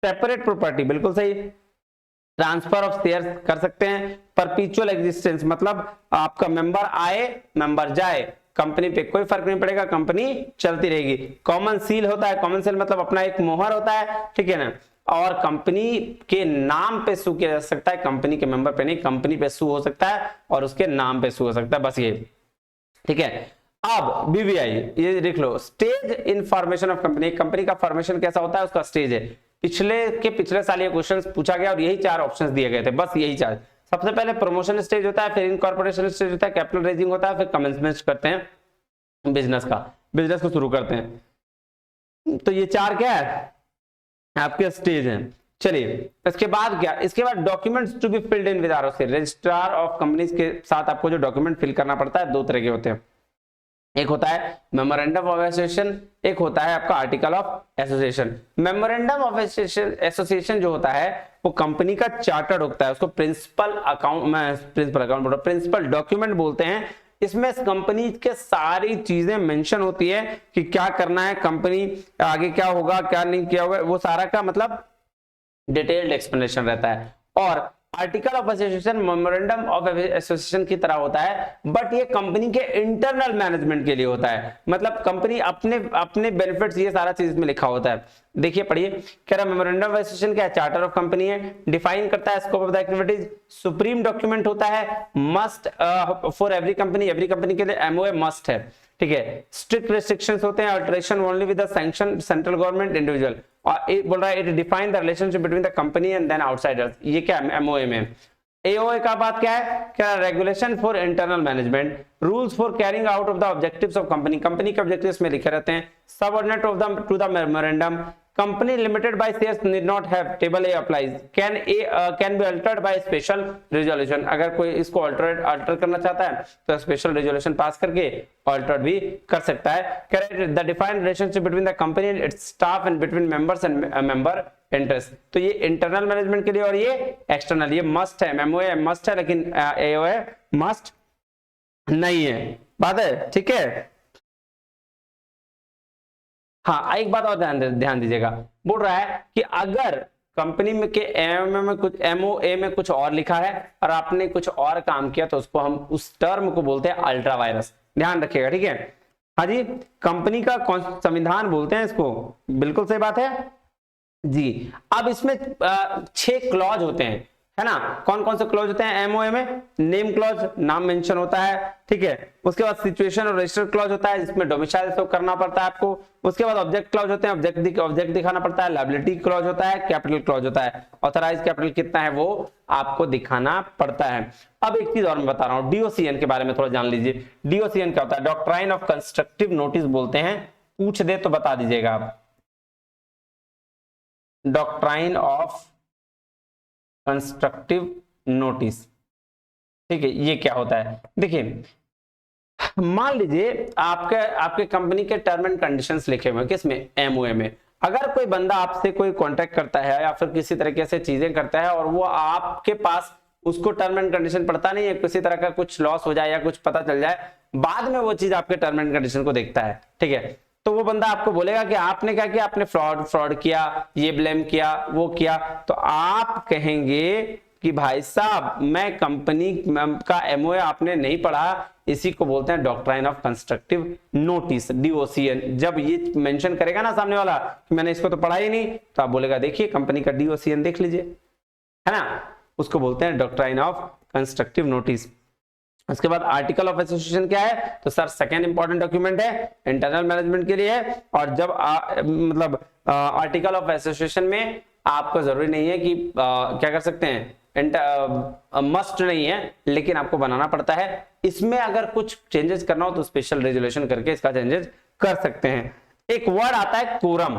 सेपरेट प्रॉपर्टी, बिल्कुल सही। ट्रांसफर ऑफ शेयर्स कर सकते हैं। परपेचुअल एग्जिस्टेंस, मतलब आपका मेंबर आए मेंबर जाए, कंपनी पे कोई फर्क नहीं पड़ेगा, कंपनी चलती रहेगी। कॉमन सील होता है, कॉमन सील मतलब अपना एक मोहर होता है, ठीक है ना, और कंपनी के नाम पे सू किया जा सकता है, कंपनी के मेंबर पे नहीं, कंपनी पे सू हो सकता है और उसके नाम पे सू हो सकता है, बस ये, ठीक है। अब बीवीआई ये लिख लो, stage in formation of company, company का फॉर्मेशन कैसा होता है, उसका स्टेज है। पिछले साल ये क्वेश्चन पूछा गया और यही 4 ऑप्शंस दिए गए थे, बस यही 4। सबसे पहले प्रमोशन स्टेज होता है, फिर इनकॉर्पोरेशन स्टेज होता है, कैपिटल रेजिंग होता है, फिर कमेंसमेंट करते हैं बिजनेस को शुरू करते हैं। तो ये 4 क्या है आपके स्टेज हैं। चलिए इसके बाद क्या, इसके बाद documents to be filed in with ROC, registrar of companies के साथ आपको जो डॉक्यूमेंट फिल करना पड़ता है 2 तरह के होते हैं, एक होता है मेमोरेंडम ऑफ एसोसिएशन, एक होता है आपका article of association. Memorandum of association जो होता है वो कंपनी का चार्टर होता है, उसको प्रिंसिपल डॉक्यूमेंट बोलते हैं। इसमें कंपनी के सारी चीजें मेंशन होती है कि क्या करना है, कंपनी आगे क्या होगा क्या नहीं किया होगा, वो सारा का मतलब डिटेल्ड एक्सप्लेनेशन रहता है। और article of association memorandum of association की तरह होता है, बट ये कंपनी के इंटरनल मैनेजमेंट के लिए होता है, मतलब कंपनी अपने बेनिफिट्स, ये सारा चीज में लिखा होता है। देखिए पढ़िए, कह रहा मेमोरेंडम ऑफ एसोसिएशन क्या है, चार्टर ऑफ कंपनी है, डिफाइन करता है scope of the activities, supreme document होता है, मस्ट फॉर एवरी कंपनी के लिए एमओए मस्ट है, ठीक है। स्ट्रिक्ट रेस्ट्रिक्शंस होते हैं, alteration only with the sanction central government individual, और ये बोल रहा है it define the relationship between the company and then outsiders, ये क्या है एमओए में। एओए का बात क्या है, क्या regulation for internal management, rules for carrying out of the objectives of company के ऑब्जेक्टिव्स में लिखे रहते हैं, subordinate of the two the memorandum, company limited by shares need not have, table A applies, can be altered by special resolution, अगर कोई इसको alter करना चाहता है तो स्पेशल रेजोल्यूशन पास करके अल्टर भी कर सकता है। The defined relationship between the company and it's staff and between members and member interest, तो ये इंटरनल मैनेजमेंट के लिए और ये एक्सटर्नल, ये मस्ट है, एमओए मस्ट है लेकिन एओए मस्ट नहीं है, बात है, ठीक है। हाँ एक बात और ध्यान दीजिएगा, बोल रहा है कि अगर कंपनी में के एमओए में कुछ और लिखा है और आपने कुछ और काम किया तो उसको हम उस टर्म को बोलते हैं अल्ट्रा वायरस, ध्यान रखिएगा, ठीक है। हाँ जी, कंपनी का संविधान बोलते हैं इसको, बिल्कुल सही बात है जी। अब इसमें 6 क्लॉज होते हैं, है ना, कौन कौन से क्लॉज होते हैं एमओए में, नेम क्लॉज, नाम मेंशन होता है, ठीक है। उसके बाद सिचुएशन और रजिस्टर क्लॉज होता है जिसमें डोमिसाइल शो करना पड़ता है आपको। उसके बाद ऑब्जेक्ट क्लॉज होते हैं, ऑब्जेक्ट दिखाना पड़ता है, लायबिलिटी क्लॉज होता है, कैपिटल क्लॉज होता है, ऑथराइज कैपिटल कितना है वो आपको दिखाना पड़ता है। अब एक चीज और मैं बता रहा हूं, डीओसीएन के बारे में थोड़ा जान लीजिए। डीओसीएन क्या होता है, डॉक्ट्राइन ऑफ कंस्ट्रक्टिव नोटिस बोलते हैं, पूछ दे तो बता दीजिएगा आप, डॉक्ट्राइन ऑफ कंस्ट्रक्टिव नोटिस, ठीक है, ये क्या होता है। देखिए मान लीजिए आपके कंपनी के टर्म एंड कंडीशंस लिखे हुए किसमें, एमओए में। अगर कोई बंदा आपसे कोई कॉन्ट्रैक्ट करता है या फिर किसी तरीके से चीजें करता है और वो आपके पास उसको टर्म एंड कंडीशन पढ़ता नहीं है, किसी तरह का कुछ लॉस हो जाए या कुछ पता चल जाए, बाद में वो चीज आपके टर्म एंड कंडीशन को देखता है, ठीक है, तो वो बंदा आपको बोलेगा कि आपने क्या किया, आपने फ्रॉड किया, ये ब्लेम किया, वो किया, तो आप कहेंगे कि भाई साहब मैं कंपनी का एमओए आपने नहीं पढ़ा, इसी को बोलते हैं डॉक्ट्राइन ऑफ कंस्ट्रक्टिव नोटिस, डीओसीएन। जब ये मेंशन करेगा ना सामने वाला कि मैंने इसको तो पढ़ा ही नहीं, तो आप बोलेगा देखिए कंपनी का डीओसीएन देख लीजिए, है ना, उसको बोलते हैं डॉक्ट्राइन ऑफ कंस्ट्रक्टिव नोटिस। उसके बाद आर्टिकल ऑफ एसोसिएशन क्या है, तो सर सेकेंड इंपॉर्टेंट डॉक्यूमेंट है, इंटरनल मैनेजमेंट के लिए है। और जब मतलब आर्टिकल ऑफ एसोसिएशन में आपको जरूरी नहीं है कि क्या कर सकते हैं, मस्ट नहीं है, लेकिन आपको बनाना पड़ता है। इसमें अगर कुछ चेंजेस करना हो तो स्पेशल रेजुलेशन करके इसका चेंजेस कर सकते हैं। एक वर्ड आता है कोरम,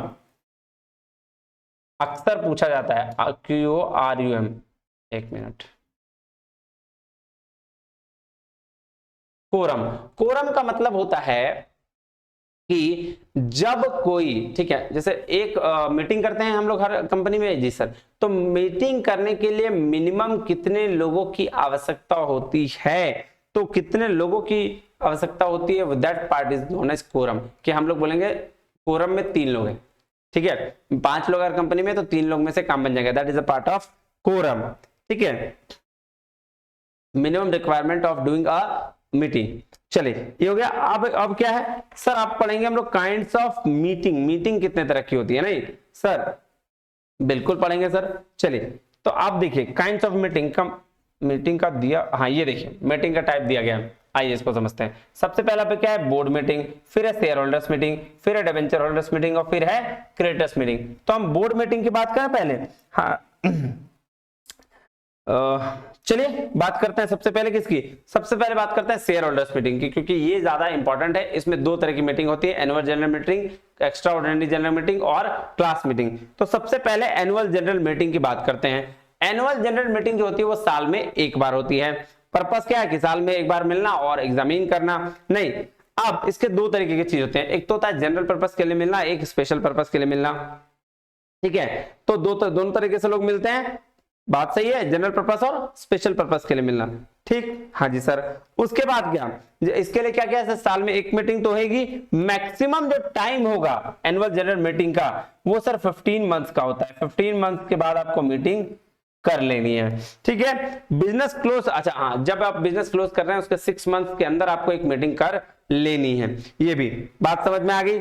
अक्सर पूछा जाता है, QORUM, एक मिनट। कोरम, कोरम का मतलब होता है कि जब कोई, ठीक है, जैसे एक मीटिंग करते हैं हम लोग हर कंपनी में, जी सर, तो मीटिंग करने के लिए मिनिमम कितने लोगों की आवश्यकता होती है, तो कितने लोगों की आवश्यकता होती है, that part is known as quorum. कि हम लोग बोलेंगे कोरम में 3 लोग हैं, ठीक है, 5 लोग अगर कंपनी में तो 3 लोग में से काम बन जाएगा, that is a part of quorum, ठीक है। Minimum requirement of doing a meeting, चलिए ये हो गया। अब क्या है सर, आप पढ़ेंगे हम लोग काइंड्स ऑफ मीटिंग, मीटिंग कितने तरह की होती है, नहीं सर, बिल्कुल पढ़ेंगे सर। चलिए तो आप देखिए काइंड्स ऑफ मीटिंग का दिया, हाँ ये देखिए मीटिंग का टाइप दिया गया है, आइए इसको समझते हैं। सबसे पहला पे क्या है, बोर्ड मीटिंग, फिर है शेयर होल्डर्स मीटिंग, फिर है डिबेंचर होल्डर्स मीटिंग और फिर है क्रेडिटर्स मीटिंग। तो हम बोर्ड मीटिंग की बात करें पहले, हाँ चलिए बात करते हैं सबसे पहले किसकी, सबसे पहले बात करते हैं शेयर होल्डर्स मीटिंग की, क्योंकि ये ज्यादा इंपॉर्टेंट है। इसमें 2 तरह की मीटिंग होती है, annual general meeting, extra ordinary general meeting और क्लास मीटिंग। तो सबसे पहले एनुअल जनरल मीटिंग की बात करते हैं। एनुअल जनरल मीटिंग जो होती है वो साल में एक बार होती है। पर्पस क्या है कि साल में एक बार मिलना और एग्जामिन करना, नहीं। अब इसके 2 तरीके की चीज होते हैं, एक तो होता है जनरल पर्पस के लिए मिलना, एक स्पेशल पर्पस के लिए मिलना, ठीक है। तो दोनों तरीके से लोग मिलते हैं, बात सही है, जनरल पर्पस और स्पेशल पर्पस के लिए मिलना, ठीक, हाँ जी सर। उसके बाद क्या, इसके लिए क्या क्या है, साल में एक मीटिंग तो होगी। मैक्सिमम जो टाइम होगा एनुअल जनरल मीटिंग का वो सर 15 मंथ्स का होता है। 15 मंथ के बाद आपको मीटिंग कर लेनी है, ठीक है। बिजनेस क्लोज, अच्छा हाँ, जब आप बिजनेस क्लोज कर रहे हैं उसके 6 मंथ्स के अंदर आपको एक मीटिंग कर लेनी है, ये भी बात समझ में आ गई,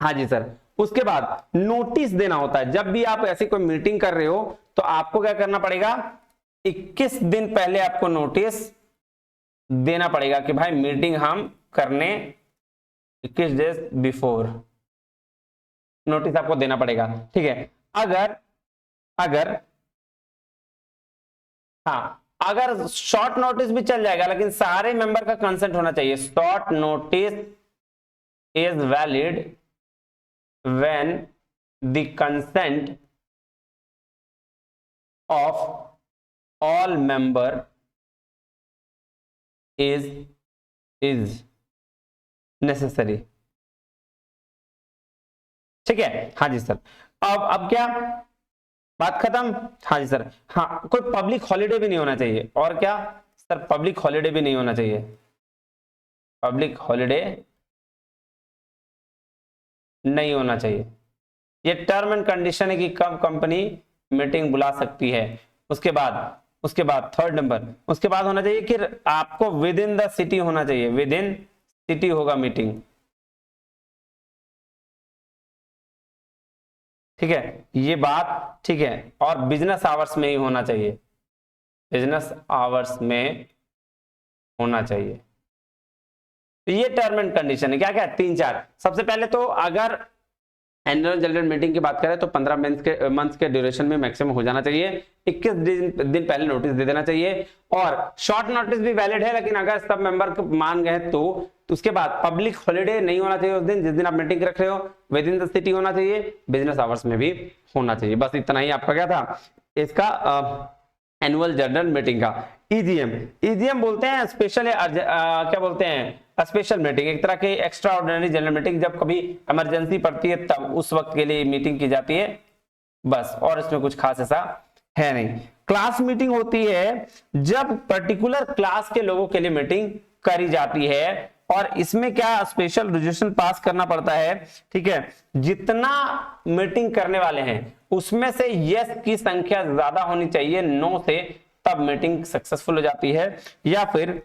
हाँ जी सर। उसके बाद नोटिस देना होता है, जब भी आप ऐसी कोई मीटिंग कर रहे हो तो आपको क्या करना पड़ेगा, 21 दिन पहले आपको नोटिस देना पड़ेगा कि भाई मीटिंग हम करने 21 डेज बिफोर नोटिस आपको देना पड़ेगा, ठीक है। अगर शॉर्ट नोटिस भी चल जाएगा, लेकिन सारे मेंबर का कंसेंट होना चाहिए। Short notice is valid when the consent of all member is necessary, ठीक है, हाँ जी सर। अब क्या, बात खत्म, हाँ जी सर। हाँ, कोई पब्लिक हॉलीडे भी नहीं होना चाहिए, और क्या सर, पब्लिक हॉलीडे भी नहीं होना चाहिए, पब्लिक हॉलीडे नहीं होना चाहिए। ये टर्म एंड कंडीशन है कि कब कंपनी मीटिंग बुला सकती है। उसके बाद थर्ड नंबर, उसके बाद होना चाहिए कि आपको विद इन द सिटी होना चाहिए, विद इन सिटी होगा मीटिंग, ठीक है, ये बात ठीक है। और बिजनेस आवर्स में ही होना चाहिए, बिजनेस आवर्स में होना चाहिए। तो ये टर्म एंड कंडीशन है, क्या क्या 3-4। सबसे पहले तो अगर एनुअल जनरल मीटिंग की बात करें तो 15 मंथ के ड्यूरेशन में मैक्सिमम हो जाना चाहिए। 21 दिन पहले नोटिस दे देना चाहिए, और शॉर्ट नोटिस भी वैलिड है, लेकिन अगर सब मेंबर मान गए तो उसके बाद पब्लिक हॉलीडे नहीं होना चाहिए उस दिन जिस दिन आप मीटिंग रख रहे हो, विद इन द सिटी होना चाहिए, बिजनेस आवर्स में भी होना चाहिए। बस इतना ही आपका क्या था इसका एनुअल जनरल मीटिंग का। ईजीएम बोलते हैं स्पेशल, क्या बोलते हैं, स्पेशल मीटिंग, एक तरह की एक्स्ट्रा ऑर्डिनरी जनरल मीटिंग, जब कभी इमरजेंसी पड़ती है तब उस वक्त के लिए मीटिंग की जाती है, बस, और इसमें कुछ खास ऐसा है नहीं। क्लास मीटिंग होती है जब पर्टिकुलर क्लास के लोगों के लिए मीटिंग करी जाती है, और इसमें क्या स्पेशल रेजोल्यूशन पास करना पड़ता है, ठीक है, जितना मीटिंग करने वाले हैं उसमें से यस की संख्या ज्यादा होनी चाहिए नो से, तब मीटिंग सक्सेसफुल हो जाती है, या फिर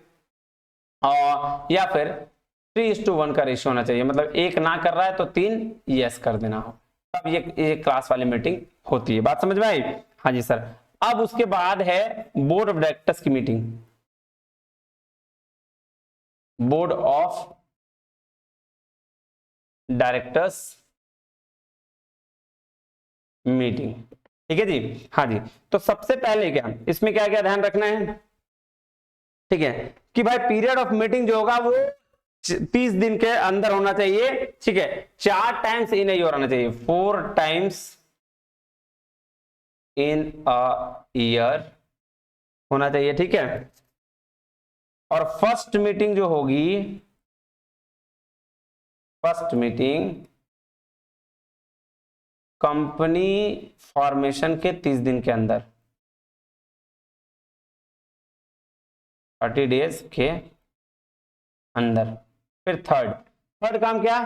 3:1 का रेशियो होना चाहिए, मतलब एक ना कर रहा है तो 3 यस कर देना हो, तब ये क्लास वाली मीटिंग होती है। बात समझ में आई? हाँ जी सर। अब उसके बाद है बोर्ड ऑफ डायरेक्टर्स की meeting, board of directors meeting, ठीक है जी। हाँ जी, तो सबसे पहले क्या इसमें क्या क्या ध्यान रखना है, ठीक है, कि भाई पीरियड ऑफ मीटिंग जो होगा वो 30 दिन के अंदर होना चाहिए, ठीक है, 4 टाइम्स इन ईयर होना चाहिए, 4 टाइम्स इन अ ईयर होना चाहिए, ठीक है। और फर्स्ट मीटिंग जो होगी, फर्स्ट मीटिंग कंपनी फॉर्मेशन के 30 दिन के अंदर, 30 डेज के अंदर। फिर थर्ड काम क्या,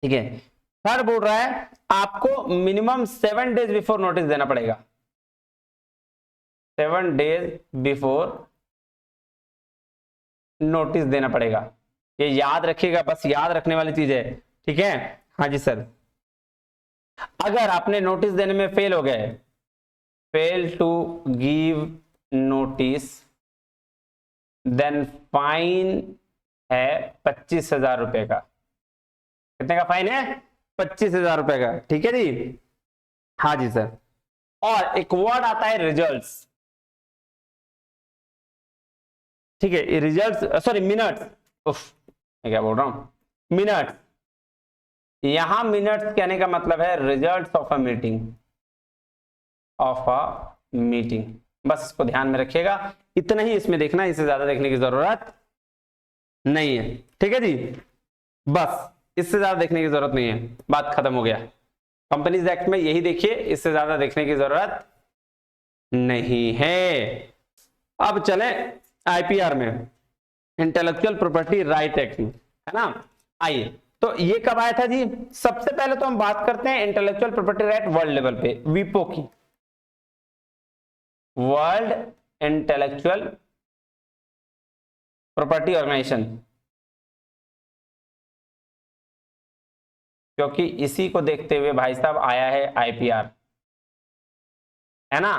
ठीक है, थर्ड बोल रहा है आपको मिनिमम 7 डेज बिफोर नोटिस देना पड़ेगा, 7 डेज बिफोर नोटिस देना पड़ेगा। ये याद रखिएगा, बस याद रखने वाली चीज है, ठीक है। हाँ जी सर, अगर आपने नोटिस देने में फेल हो गए, fail to give notice, then fine है 25,000 रुपए का। कितने का फाइन है? 25,000 रुपए का, ठीक है जी। हाँ जी सर। और एक वर्ड आता है रिजल्ट्स, ठीक है, रिजल्ट्स सॉरी मिनट्स, मैं क्या बोल रहा हूं, मिनट्स। यहां मिनट्स कहने का मतलब है results of a meeting, of a meeting, बस इसको ध्यान में रखिएगा, इतना ही इसमें देखना, इससे ज्यादा देखने की जरूरत नहीं है, ठीक है जी। बस इससे ज्यादा देखने की जरूरत नहीं है, बात खत्म हो गया। कंपनीज एक्ट में यही देखिए, इससे ज्यादा देखने की जरूरत नहीं है। अब चले आईपीआर में, इंटेलेक्चुअल प्रॉपर्टी राइट एक्ट में, है ना। आइए, तो ये कब आया था जी? सबसे पहले तो हम बात करते हैं intellectual property right world level पे, वीपो की, वर्ल्ड इंटेलेक्चुअल प्रॉपर्टी ऑर्गेनाइजेशन, क्योंकि इसी को देखते हुए भाई साहब आया है आईपीआर, है ना।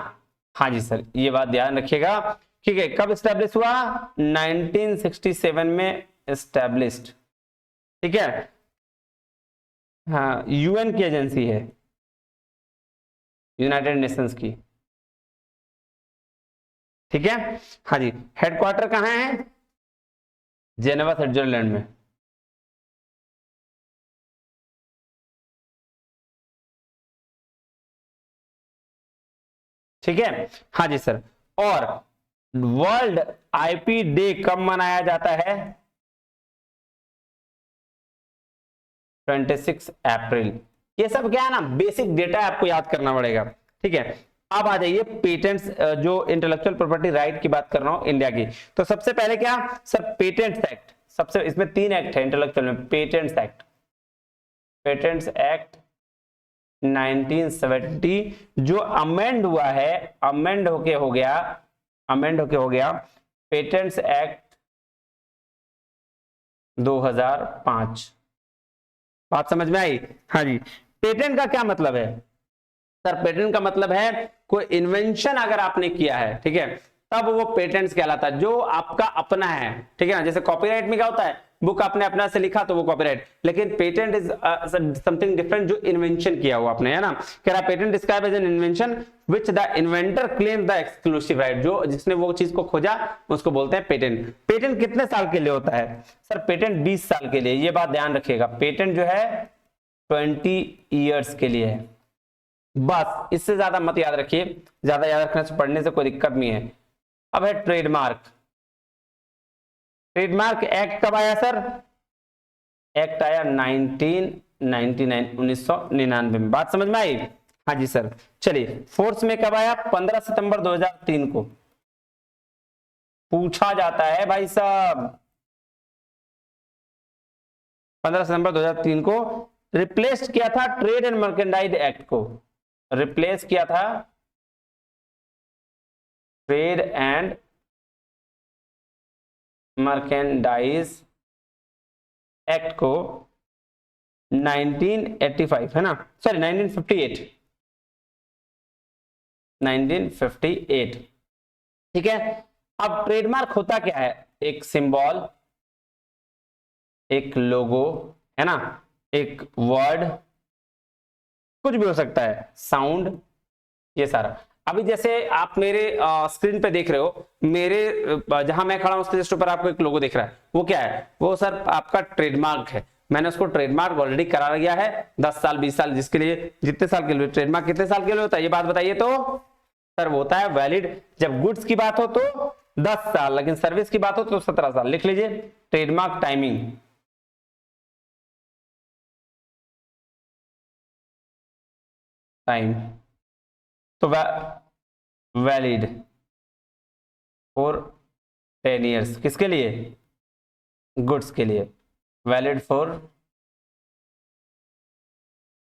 हाँ जी सर, ये बात ध्यान रखिएगा, ठीक है। कब स्टैब्लिश हुआ? 1967 में स्टैब्लिश्ड, ठीक है। हाँ, यूएन की एजेंसी है, यूनाइटेड नेशंस की, ठीक है। हाँ जी, हेडक्वार्टर कहाँ है? जेनेवा स्विट्जरलैंड में, ठीक है। हाँ जी सर। और वर्ल्ड आईपी डे कब मनाया जाता है? 26 अप्रैल। ये सब क्या है ना, बेसिक डेटा आपको याद करना पड़ेगा, ठीक है। अब आ जाइए पेटेंट्स, जो इंटेलेक्चुअल प्रॉपर्टी राइट की बात कर रहा हूं इंडिया की, तो सबसे पहले क्या सर? पेटेंट्स एक्ट, सबसे इसमें 3 एक्ट है इंटेलेक्चुअल में, पेटेंट्स एक्ट, पेटेंट्स एक्ट 1970 जो अमेंड हुआ है, अमेंड होके हो गया, अमेंड होके हो गया पेटेंट्स एक्ट 2005। बात समझ में आई? हाँ जी। पेटेंट का क्या मतलब है सर? पेटेंट का मतलब है कोई इन्वेंशन अगर आपने किया है, ठीक है, तब वो पेटेंट्स कहलाता है, जो आपका अपना है, ठीक है ना। जैसे कॉपीराइट में क्या होता है, बुक आपने अपना से लिखा तो वो कॉपीराइट, लेकिन पेटेंट इज समथिंग डिफरेंट, जो इन्वेंशन किया हुआ आपने, है ना। कह रहा patent describe as an invention which the inventor claim the exclusive right, जो जिसने वो चीज को खोजा उसको बोलते हैं पेटेंट। पेटेंट कितने साल के लिए होता है सर? पेटेंट 20 साल के लिए, ये बात ध्यान रखिएगा। पेटेंट जो है 20 ईयर्स के लिए है, बस इससे ज्यादा मत याद रखिए, ज्यादा याद रखने से पढ़ने से कोई दिक्कत नहीं है। अब है ट्रेडमार्क। ट्रेडमार्क एक्ट कब आया सर? एक्ट आया 1999 में। बात समझ में आई? हाँ जी सर। चलिए, फोर्स में कब आया? 15 सितंबर 2003 को। पूछा जाता है भाई साहब, 15 सितंबर 2003 को रिप्लेस किया था ट्रेड एंड मर्केंडाइज एक्ट को, रिप्लेस किया था ट्रेड एंड मर्केंडाइज एक्ट को 1985 है ना, सॉरी 1958, ठीक है। अब ट्रेडमार्क होता क्या है, एक सिंबल, एक लोगो, है ना, एक वर्ड, कुछ भी हो सकता है, साउंड, ये सारा। अभी जैसे आप मेरे स्क्रीन पे देख रहे हो, मेरे जहां मैं खड़ा हूं उसके जस्ट ऊपर आपको एक लोगो दिख रहा है, वो क्या है, वो सर आपका ट्रेडमार्क है। मैंने उसको ट्रेडमार्क ऑलरेडी करा लिया है 10 साल 20 साल, जिसके लिए जितने साल के लिए ट्रेडमार्क कितने साल के लिए होता है ये बात बताइए तो सर, वो होता है वैलिड जब गुड्स की बात हो तो 10 साल, लेकिन सर्विस की बात हो तो 17 साल। लिख लीजिए ट्रेडमार्क टाइमिंग, टाइम तो वैलिड फॉर 10 ईयर्स, किसके लिए, गुड्स के लिए, वैलिड फॉर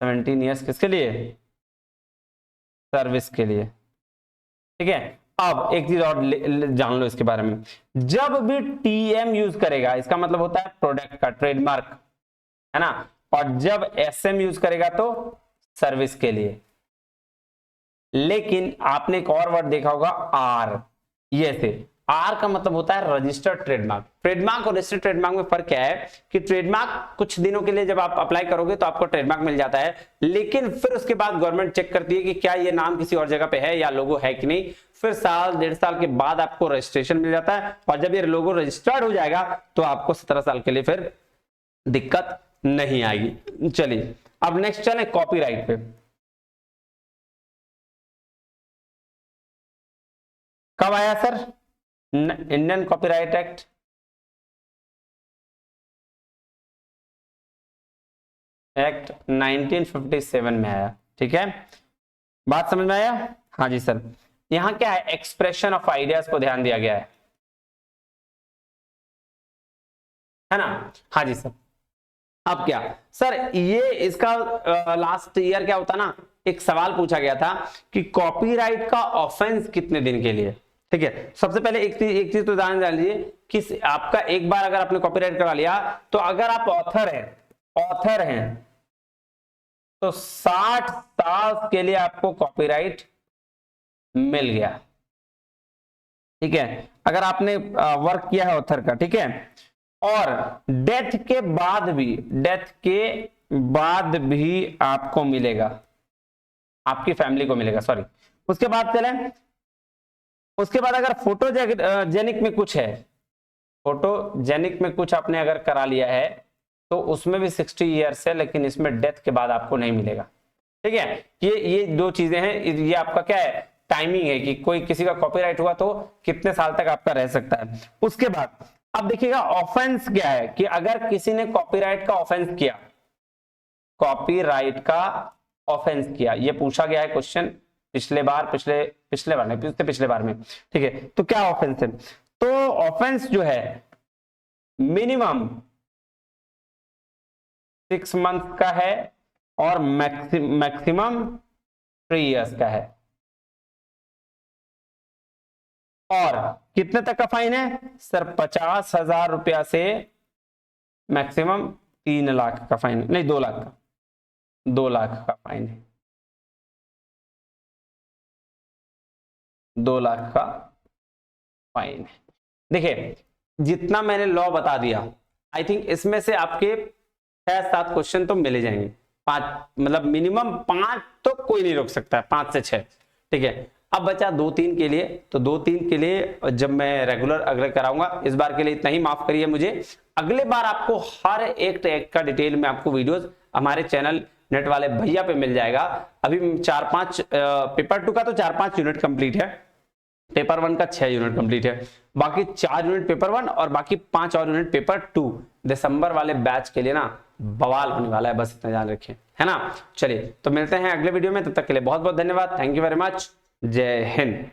17 ईयर्स, किसके लिए, सर्विस के लिए, ठीक है। अब एक चीज और जान लो इसके बारे में, जब भी टीएम यूज करेगा इसका मतलब होता है प्रोडक्ट का ट्रेडमार्क, है ना, और जब एसएम यूज करेगा तो सर्विस के लिए। लेकिन आपने एक और वर्ड देखा होगा आर, ये से आर का मतलब होता है रजिस्टर्ड ट्रेडमार्क। ट्रेडमार्क और रजिस्टर्ड ट्रेडमार्क में फर्क क्या है कि ट्रेडमार्क कुछ दिनों के लिए जब आप अप्लाई करोगे तो आपको ट्रेडमार्क मिल जाता है, लेकिन फिर उसके बाद गवर्नमेंट चेक करती है कि क्या ये नाम किसी और जगह पे है या लोगो है कि नहीं, फिर साल 1.5 साल के बाद आपको रजिस्ट्रेशन मिल जाता है, और जब ये लोगो रजिस्टर्ड हो जाएगा तो आपको 17 साल के लिए फिर दिक्कत नहीं आएगी। चलिए अब नेक्स्ट चले कॉपीराइट पे। कब आया sir Indian copyright act, act 1957 में आया, ठीक है, बात समझ में आया। हाँ जी सर, यहां क्या है, एक्सप्रेशन ऑफ आइडियाज को ध्यान दिया गया है ना। हाँ जी सर, अब क्या सर, ये इसका लास्ट ईयर क्या होता ना, एक सवाल पूछा गया था कि कॉपीराइट का ऑफेंस कितने दिन के लिए, ठीक है। सबसे पहले एक चीज तो जान लीजिए कि आपका एक बार अगर आपने कॉपीराइट करवा लिया तो अगर आप ऑथर हैं तो 60 साल के लिए आपको कॉपीराइट मिल गया, ठीक है, अगर आपने वर्क किया है ऑथर का, ठीक है। और डेथ के बाद भी आपको मिलेगा, आपकी फैमिली को मिलेगा, सॉरी। उसके बाद चले, उसके बाद अगर फोटोजेनिक में कुछ है, फोटोजेनिक में कुछ आपने अगर करा लिया है तो उसमें भी 60 ईयर्स है, लेकिन इसमें डेथ के बाद आपको नहीं मिलेगा, ठीक है। ये दो चीजें हैं, ये आपका क्या है, टाइमिंग है कि कोई किसी का कॉपीराइट हुआ तो कितने साल तक आपका रह सकता है। उसके बाद अब देखिएगा ऑफेंस क्या है, कि अगर किसी ने कॉपीराइट का ऑफेंस किया, कॉपीराइट का ऑफेंस किया, ये पूछा गया है क्वेश्चन पिछले बार में, ठीक है। तो क्या ऑफेंस है, तो ऑफेंस जो है मिनिमम 6 मंथ का है और मैक्सिमम 3 इयर्स का है। और कितने तक का फाइन है सर, 50,000 रुपया से मैक्सिमम 3 लाख का फाइन, नहीं 2 लाख का, 2 लाख का फाइन है, 2 लाख का फाइन है। देखिए जितना मैंने लॉ बता दिया, आई थिंक इसमें से आपके 6-7 क्वेश्चन तो मिले जाएंगे, 5 मतलब मिनिमम 5 तो कोई नहीं रोक सकता है, 5 से 6, ठीक है। अब बचा 2-3 के लिए, तो 2-3 के लिए जब मैं रेगुलर अगले कराऊंगा, इस बार के लिए इतना ही, माफ करिए मुझे। अगले बार आपको हर एक का डिटेल में आपको वीडियोस हमारे चैनल नेट वाले भैया पे मिल जाएगा। अभी 4-5 पेपर 2 का तो 4-5 यूनिट कंप्लीट है, पेपर 1 का 6 यूनिट कंप्लीट है, बाकी 4 यूनिट पेपर 1 और बाकी 5 और यूनिट पेपर 2। दिसंबर वाले बैच के लिए ना बवाल होने वाला है, बस इतना ध्यान रखें, है ना। चलिए तो मिलते हैं अगले वीडियो में, तब तक के लिए बहुत बहुत धन्यवाद, थैंक यू वेरी मच, जय हिंद।